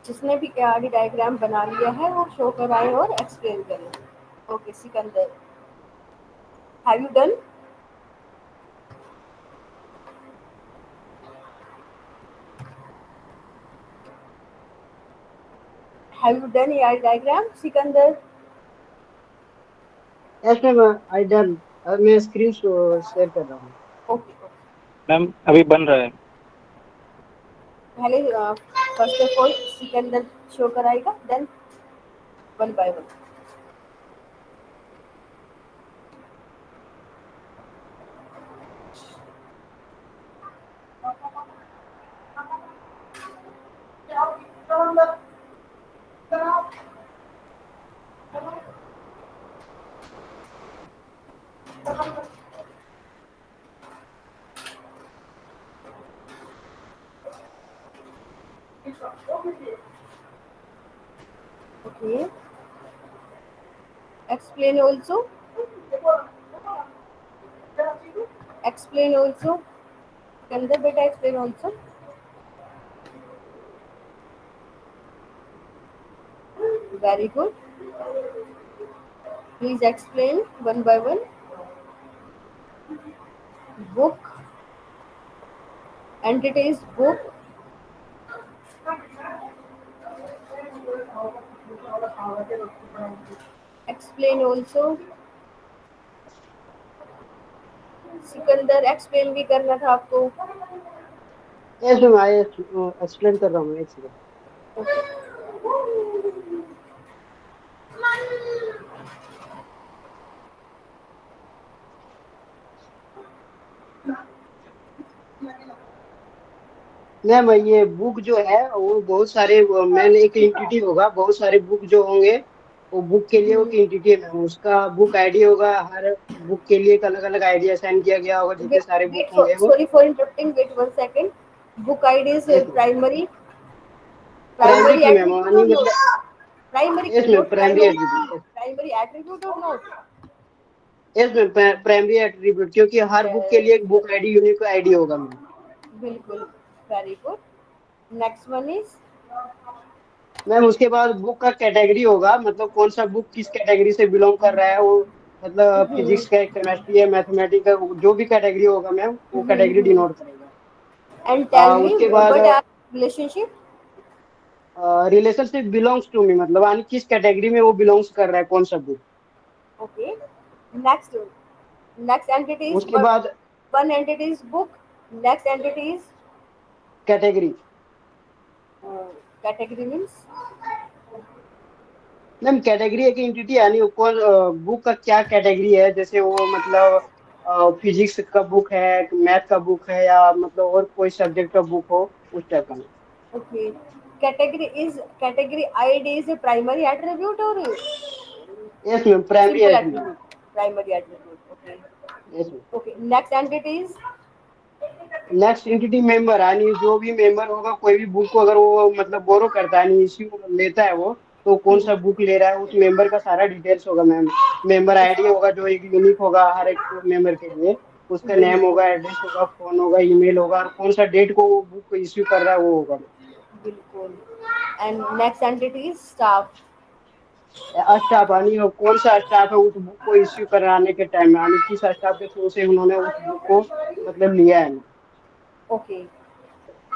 जिसने भी ERD डायग्राम बना लिया है वो शो कराए और एक्सप्लेन करें। Okay Sikandar, have you done? Have you done ERD diagram Sikandar? Yes ma'am, I done. मैं स्क्रीन शेयर कर रहा हूँ। ओके, मैम अभी बन रहा है। पहले first of all Sikandar show कराएगा, then one by one. Okay. Explain also. Explain also. Kandar beta explain also. Very good. Please explain one by one. Book. Entities book. Explain also. Sikandar explain भी करना था आपको। यस मैम, आई एक्सप्लेन कर रहा हूँ, एक second. Ma'am ये book जो है वो बहुत सारे मैन एक एंटिटी होगा, बहुत सारे बुक जो होंगे वो बुक के लिए एक एंटिटी है मैम, उसका बुक आईडी होगा। हर बुक के लिए एक अलग अलग आईडी असाइन किया गया होगा, जितने सारे बुक होंगे वो। Sorry for interrupting, wait one second. Book ID is primary primary key ma'am, primary yes ma'am, primary attribute. Primary attribute और not? Yes ma'am, primary attribute, क्योंकि हर बुक के लिए एक बुक आईडी, यूनिक आईडी होगा ma'am. बिल्कुल, very good. Next one is ma'am उसके बाद बुक का कैटेगरी होगा, मतलब कौन सा बुक किस कैटेगरी से बिलोंग कर रहा है वो, मतलब फिजिक्स का, केमिस्ट्री है, मैथमेटिक्स का, जो भी कैटेगरी होगा मैम वो कैटेगरी डिनोट करेगा। एंड टेल मी उसके बाद what are relationship? Relationship belongs to me, मतलब यानी किस कैटेगरी में वो बिलोंग्स कर रहा है, कौन सा बुक। ओके, नेक्स्ट एंटिटी, उसके बाद one entity is book, next entity is category. Category means ma'am category एक एंटिटी, यानी कौन बुक का क्या कैटेगरी है, जैसे वो मतलब फिजिक्स का बुक है, मैथ का बुक है, या मतलब और कोई सब्जेक्ट का बुक हो, उस टाइप का। Okay, category ID is primary attribute और yes ma'am, primary attribute. Primary attribute, okay. Yes ma'am. Okay, next entity is next entity member, यानी जो भी मेंबर होगा कोई भी बुक को अगर वो मतलब बोरो करता है, यानी इश्यू लेता है वो, तो कौन सा बुक ले रहा है उस मेंबर का सारा डिटेल्स होगा मैम। मेंबर आईडी होगा जो एक यूनिक होगा हर एक मेंबर के लिए, उसका नेम होगा, एड्रेस होगा, फोन होगा, ईमेल होगा, और कौन सा डेट को वो बुक इश्यू कर रहा है वो होगा। बिल्कुल। And next entity is staff. Staff यानी कौन सा स्टाफ है उस बुक को इश्यू कराने के टाइम में, यानी किस स्टाफ के थ्रू से उन्होंने उस बुक को मतलब लिया है। ओके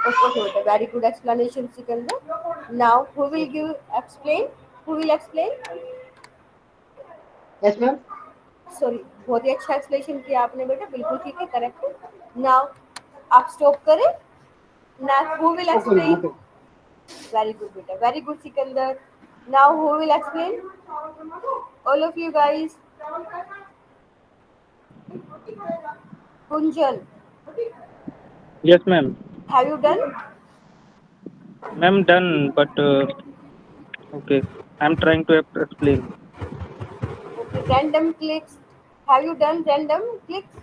ओके बेटा, very good explanation Sikandar. Now who will give explain, who will explain? Yes ma'am. Sorry, बहुत ही अच्छा एक्सप्लेनेशन किया आपने बेटा, बिल्कुल ठीक है, करेक्ट। नाउ आप स्टॉप करें। Now who will okay ma'am. Explain? Okay very good बेटा, very good Sikandar. Now who will explain? All of you guys. Kunjal, Yes, ma'am. have you done? Ma'am, done, but okay. I'm trying to explain. Okay, random clicks. Have you done random clicks?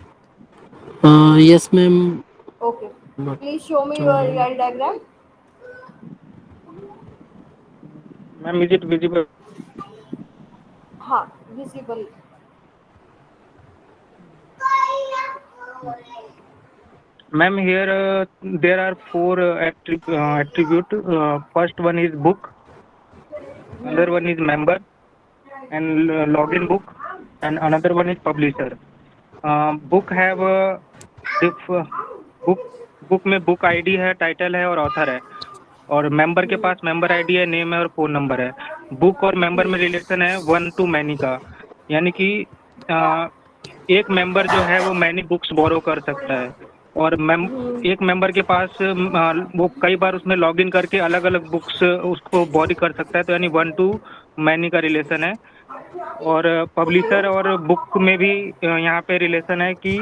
Yes, ma'am. Okay. But Please show me your ER diagram. Ma'am, is it visible? हाँ, visible. Ma'am, here there are four attribute. First one is book, another one is member, and login book, and another one is publisher. Book have book book में book ID है, title है और author है, और member के पास member ID है, name है और फ़ोन नंबर है। बुक और मेंबर में रिलेशन है 1 to many का, यानी कि एक मेंबर जो है वो मैनी बुक्स बोरो कर सकता है, और एक मेंबर के पास वो कई बार उसमें लॉगिन करके अलग अलग बुक्स उसको बोरी कर सकता है, तो यानी 1 to many का रिलेशन है। और पब्लिशर और बुक में भी यहाँ पे रिलेशन है कि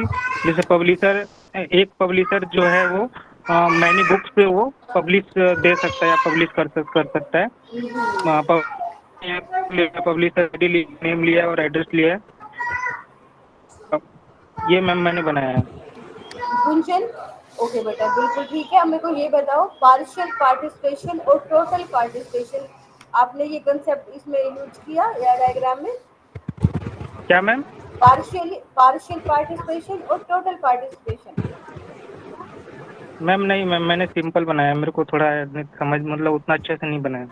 जैसे पब्लिशर, एक पब्लिशर जो है वो मैनी बुक्स पे वो पब्लिश दे सकता है या पब्लिश कर सकता है। पब्लिशर आईडी, नेम लिया है और एड्रेस लिया है। ये मैम मैंने बनाया है। गुंजन, ओके बेटा, बिल्कुल ठीक है। अब मेरे को ये बताओ, पार्शियल पार्टिसिपेशन और टोटल पार्टिसिपेशन, आपने ये कंसेप्ट इसमें यूज किया या डायग्राम में? क्या मैम? पार्शियल पार्टिसिपेशन और टोटल पार्टिसिपेशन। मैम नहीं मैम, मैंने सिंपल बनाया, मेरे को थोड़ा समझ मतलब उतना अच्छे से नहीं बनाया।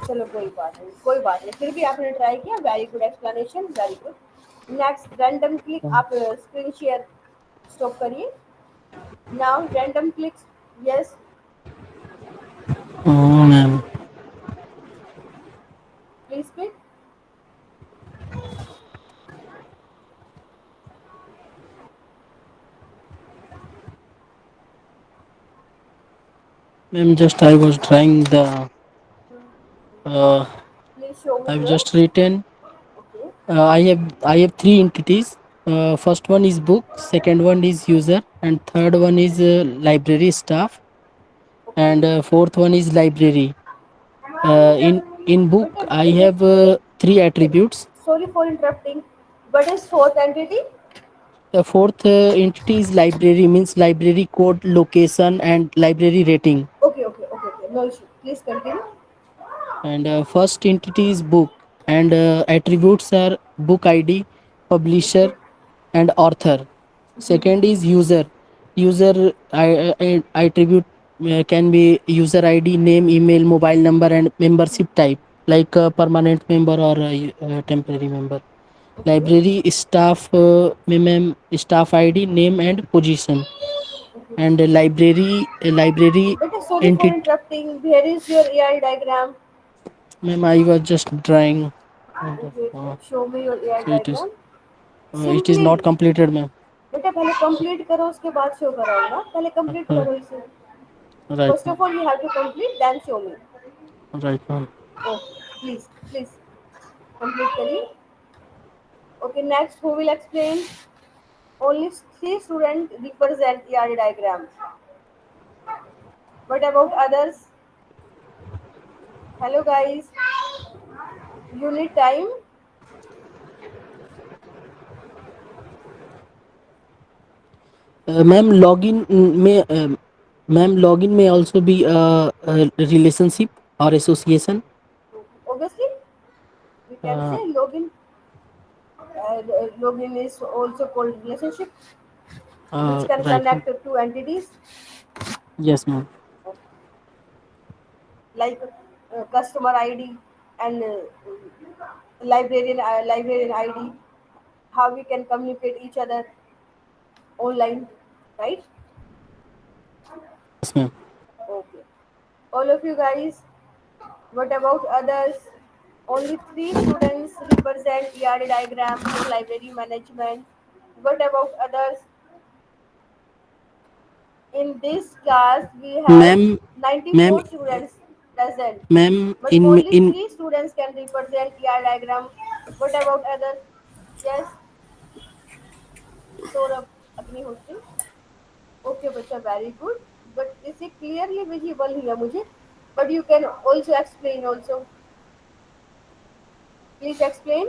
चलो कोई बात नहीं, कोई बात नहीं, फिर भी आपने ट्राई किया, very good explanation, very good. Next random click, आप स्क्रीन शेयर स्टॉप करिए। Now random clicks, yes ma'am. Please speak. Ma'am, just I was trying the. Please show me I've your. just written. Okay I have three entities. First one is book, second one is user, and third one is library staff, okay. and fourth one is library. In book I have three attributes. Sorry for interrupting, but is fourth entity? The fourth entity is library, means library code, location, and library rating. Okay okay okay okay, no issue, please continue. And first entity is book, and attributes are book ID, publisher, and author. Second is user. User attribute can be user ID, name, email, mobile number, and membership type, like a permanent member or a temporary member. Library staff, staff ID, name, and position. And library बेटा sorry for entity. Interrupting, where is your AI diagram? Ma'am, I was just drawing. Show me your AI So diagram. it is not completed, ma'am. बेटा पहले complete करो, उसके बाद show कराओ ना, पहले complete करो इसे। Right, first ma'am. Of all you have to complete, then show me. Right, ma'am. Okay, please please complete करिए। Okay, next who will explain? Only 3 student represent ER diagram. What about others? Hello guys, you need time? Ma'am, login may also be a relationship or association. can Uh, say login. Login is also called relationship, which can right, ma'am. connect to two entities Yes, ma'am. like customer ID and librarian ID. How we can communicate each other online, right? Yes, ma'am. Okay. All of you guys, what about others? Only three students represent ERA diagram in library management. What about others? In this class, we have Ma'am, ma'am, 94 students present, ma'am, but in only in three students can represent ER diagram. What about others? Yes, Saurabh, अपनी hosting. Okay, बच्चा, very good. But is it clearly visible here, मुझे? But you can also explain also. Please explain.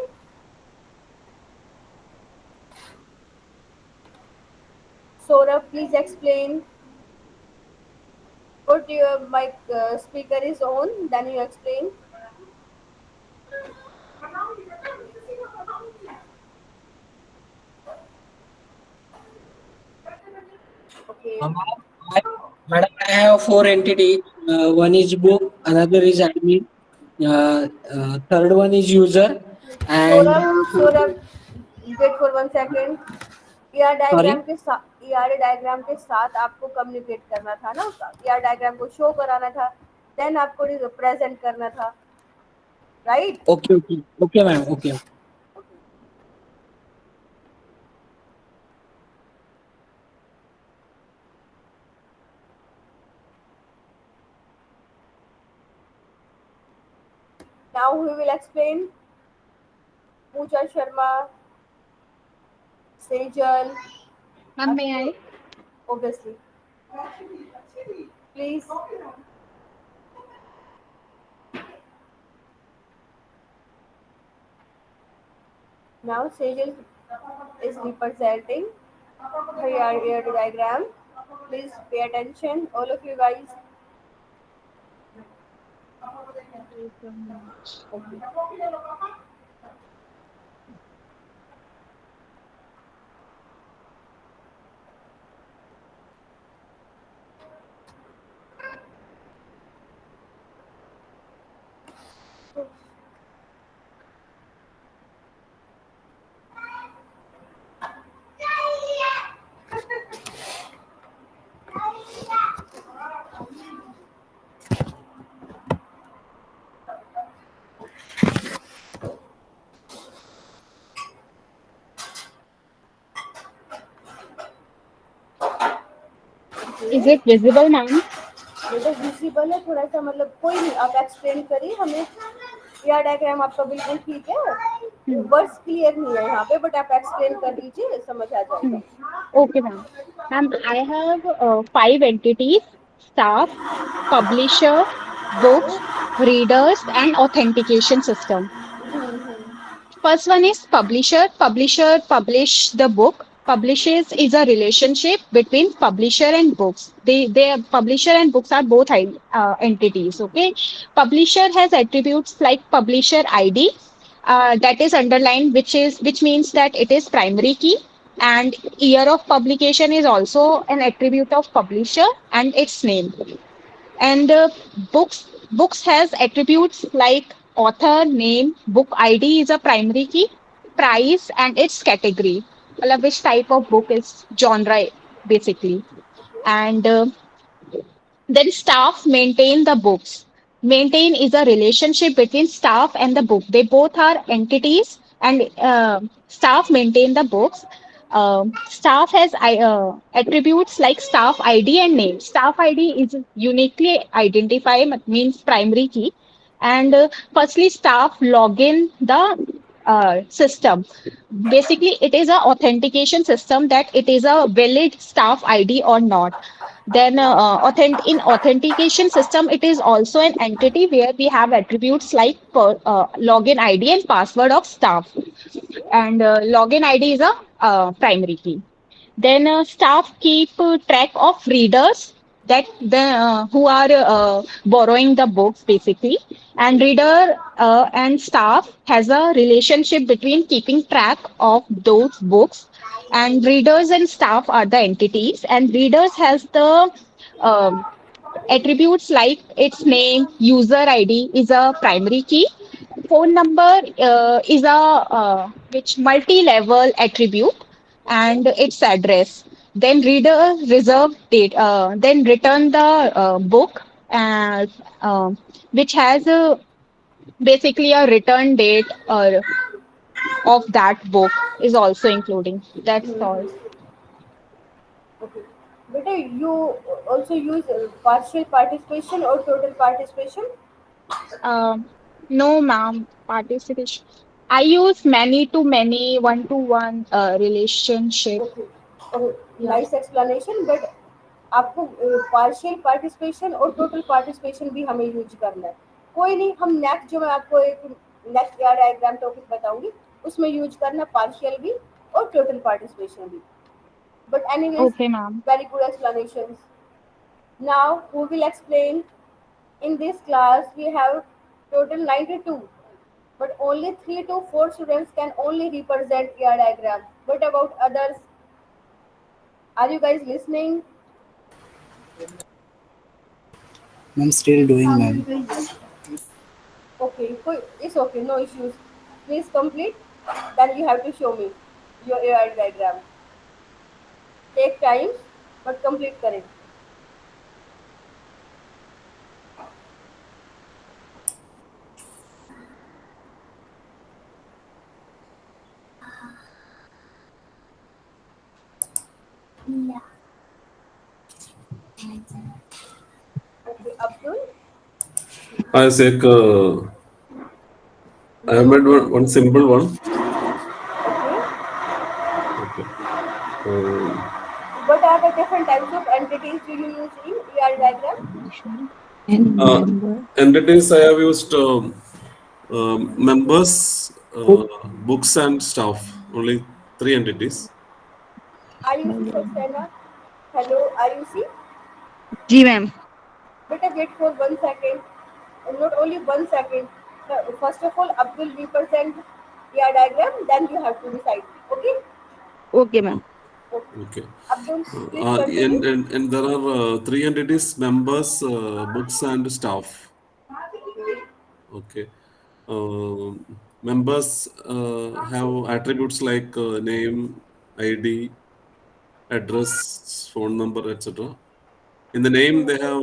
Saurabh, please explain. Put your mic speaker is on, then you explain. Okay. Madam, I have four entities. One is book, another is admin, third one is user, and Saurabh, wait for 1 second. ER sorry. Diagram के साथ आपको communicate करना था ना, उसका ER diagram को show कराना था, देन आपको रिप्रेजेंट करना था, right? Okay, ma'am. Okay. Now we will explain. Pooja Sharma, Sejal, Ma'am, may I? obviously. Please. Now Sejal is representing her diagram. Please pay attention, all of you guys. Okay. Is it visible, ma'am? बेटा visible है थोड़ा सा, मतलब कोई नहीं, आप explain करिए हमें. ER डायग्राम आपका बिल्कुल ठीक है, वर्ड्स क्लियर नहीं है यहाँ पे, बट आप एक्सप्लेन कर दीजिए, समझ आ जाएगा. Okay, ma'am. Ma'am, I have 5 entities: staff, publisher, books, readers, and authentication system. First one is publisher. Publisher publish the book. Publishes is a relationship between publisher and books. They publisher and books are both entities. Okay. Publisher has attributes like publisher ID, that is underlined, which means that it is primary key. And year of publication is also an attribute of publisher and its name. And books has attributes like author name, book ID is a primary key, price, and its category, मतलब which type of book is genre basically. And then staff maintain the books. Maintain is a relationship between staff and the book. They both are entities, and staff maintain the books. Staff has attributes like staff ID and name. Staff ID is uniquely identified, means primary key. And firstly, staff log in the system. Basically, it is a authentication system that it is a valid staff ID or not. Then in authentication system, it is also an entity where we have attributes like login ID and password of staff. And login ID is a primary key. Then staff keep track of readers. that who are borrowing the books basically, and reader and staff has a relationship between keeping track of those books, and readers and staff are the entities, and readers has the um, attributes like its name, user ID is a primary key, phone number is a which multi-level attribute, and its address. Then reader reserve date, then return the book, uh, which has basically a return date of that book is also including. That's all. Okay. Beta, you also use partial participation or total participation? Um, no, ma'am. Participation. I use many to many, one to one relationship. Okay. Okay. Yeah. Nice explanation but आपको partial participation और total participation भी हमें use करना है. कोई नहीं, हम next जो मैं आपको एक नेक्स्ट ईआर डायग्राम टॉपिक बताऊंगी उसमें यूज करना पार्शियल भी और टोटल पार्टिसिपेशन भी. But anyways, Okay, ma'am. very good explanations. Now, who will explain? In this class, we have total 92, but only 3 to 4 students can only represent ER diagram. What about others? Are you guys listening? I'm still doing, ma'am. Okay, it's okay, no issues. Please complete. Then you have to show me your ER diagram. Take time, but complete करें. Okay, Abdul. Isaac, I have made one simple one. Okay. Okay. Um, What are the different types of entities do you use in ER diagram? entities I have used members, books, and staff. Only 3 entities. IUC Saxena. Hello, IUC. जी ma'am. Better wait for 1 second. And not only 1 second. First of all, Abdul represent ER diagram. Then you have to decide. Okay? Okay, ma'am. Okay. Abdul, please continue. And there are 3 entities: members, books, and staff. Okay. Members have attributes like name, ID, address, phone number, etc. In the name, they have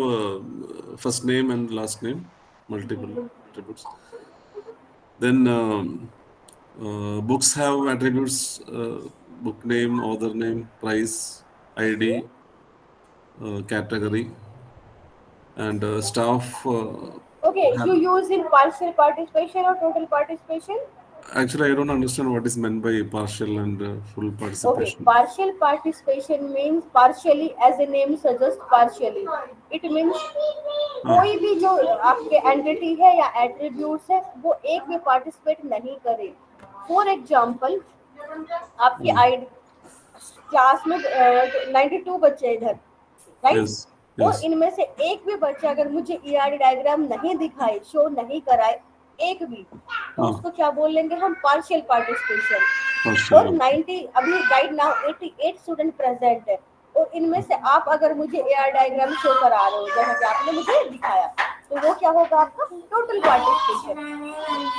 first name and last name, multiple attributes. Then books have attributes: book name, author name, price, ID, category, and staff. Okay, you use in partial participation or total participation? Actually, I don't understand what is meant by partial and full Okay, participation. partial participation means partially, as the name suggests, partially. It means कोई भी जो आपके entity है या attributes है वो एक में पार्टिसिपेट नहीं करे. फॉर एग्जांपल, आपके आईडी क्लास में 92 बच्चे हैं इधर, राइट? Yes. और Yes. इनमें से एक भी बच्चा अगर मुझे ईआर डायग्राम नहीं दिखाए, शो नहीं कराए, एक भी, तो हाँ. उसको क्या बोल लेंगे हम? Partial participation. Partial. और 90 अभी राइट नाउ 88 स्टूडेंट प्रेजेंट है, और इनमें से आप अगर मुझे एआर डायग्राम शो करा रहे हो जैसा कि आपने मुझे दिखाया, तो वो क्या होगा आपका? Total participation.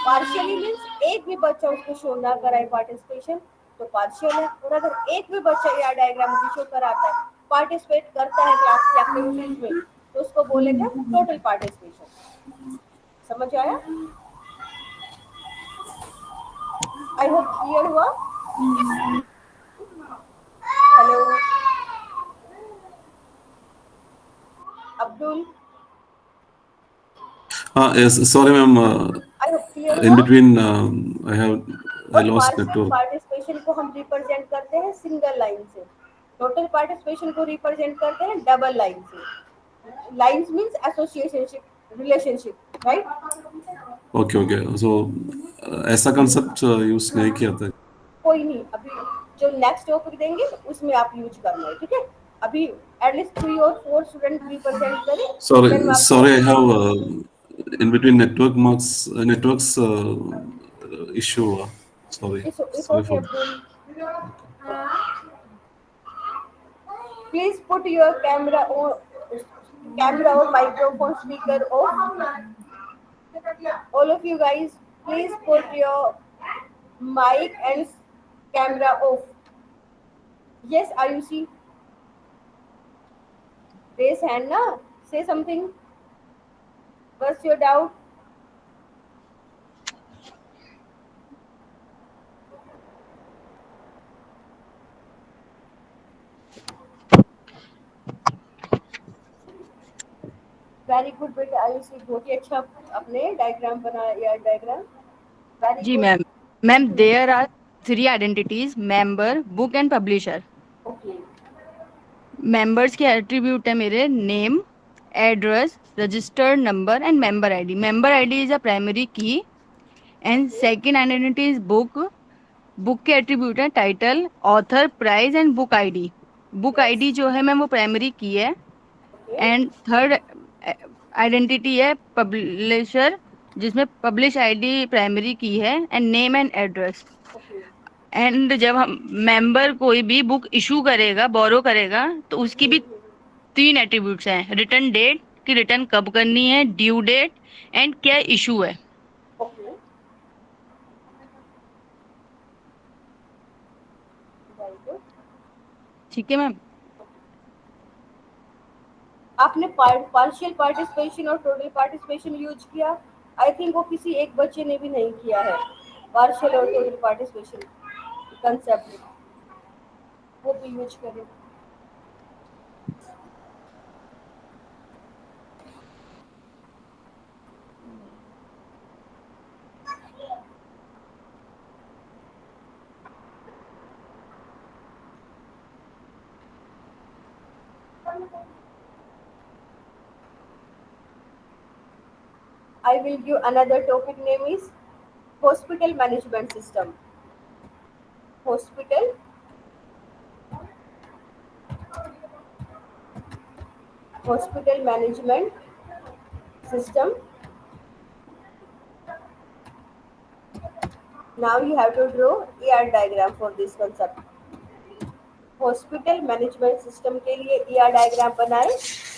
पार्शियली मीन्स एक भी बच्चा उसको शो ना कराए पार्टिसिपेशन, तो पार्शियल है. और अगर एक भी बच्चा एआर डायग्राम मुझे शो कराता है, पार्टिसिपेट करता है क्लास की एक्टिविटीज में, तो उसको बोलेंगे टोटल पार्टिसिपेशन. समझ आया? आई होप क्लियर हुआ. Hello Abdul, Yes. Sorry, ma'am. I hope clear In हुआ. between, I और lost पार्शियल network. पार्टिसिपेशन को हम रिप्रेजेंट करते हैं सिंगल लाइन से, टोटल पार्टिसिपेशन को रिप्रेजेंट करते हैं डबल लाइन से. Lines means associationship, relationship, right? Okay. So ऐसा concept use नहीं किया था. कोई नहीं, अभी जो नेक्स्ट टॉपिक देंगे उसमें आप यूज करना है, ठीक है? अभी एटलीस्ट 3 और 4 स्टूडेंट रिप्रेजेंट करें। Sorry, Then मैं आपको- sorry, I have in between networks issue. Sorry, It's sorry okay, for Abdul. Please put your camera or microphone speaker off. All of you guys, please put your mic and camera off. Yes, Ayushi. Raise hand na. Say something. What's your doubt? Very good बेटा आयुषी, बहुत ही अच्छा अपने diagram बनाया या diagram. Very जी good. Ma'am. Ma'am there are 3 identities, member, book and publisher. Okay. Members के attribute है मेरे name, address, registered number and member ID. Member ID is a primary key and second identity is book. Book के attribute है title, author, price and book ID. Book ID जो है ma'am वो primary की है। And third identity है publisher, जिसमें publish ID primary की है and name and address. And जब हम मेंबर कोई भी बुक इशू करेगा, बोरो करेगा, तो उसकी भी 3 एट्रीब्यूट्स हैं, रिटर्न डेट कि रिटर्न कब करनी है, ड्यू डेट एंड क्या इशू है। ओके। Very good. ठीक है मैम। आपने पार्शियल पार्टिसिपेशन और टोटल पार्टिसिपेशन यूज किया। आई थिंक वो किसी एक बच्चे ने भी नहीं किया है, पार्शियल और टोटल पार्टिसिपेशन कंसेप्ट, वो भी यूज करें। I will give another topic name is hospital management system. Hospital management system. Now you have to draw ER diagram for this concept. Hospital management system के लिए ER diagram बनाएं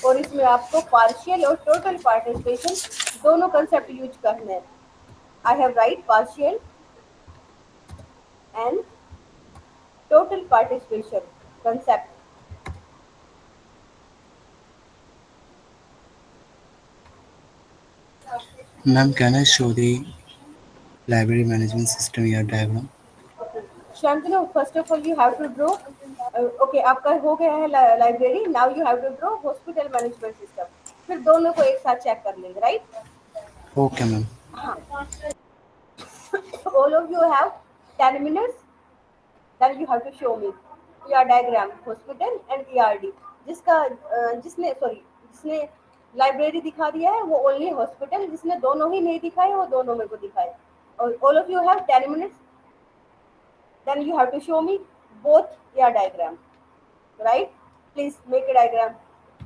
और इसमें आपको partial और टोटल पार्टिसिपेशन दोनों concept use करने हैं। I have right partial and total participation concept. Ma'am, can I show the library management system here diagram? Shantanu, first of all you have to draw. Okay, आपका हो गया है library. Now you have to draw hospital management system. फिर दोनों को एक साथ check कर लेंगे, right? Okay, ma'am. All of you have 10 minutes. Then you have to show me ER diagram, hospital and ERD. जिसने लाइब्रेरी दिखा दिया है वो ओनली हॉस्पिटल, जिसने दोनों ही नहीं दिखाए वो दोनों मेरे को दिखाए। और all of you have 10 minutes. Then you have to show me both ER diagram, right? Please make a diagram.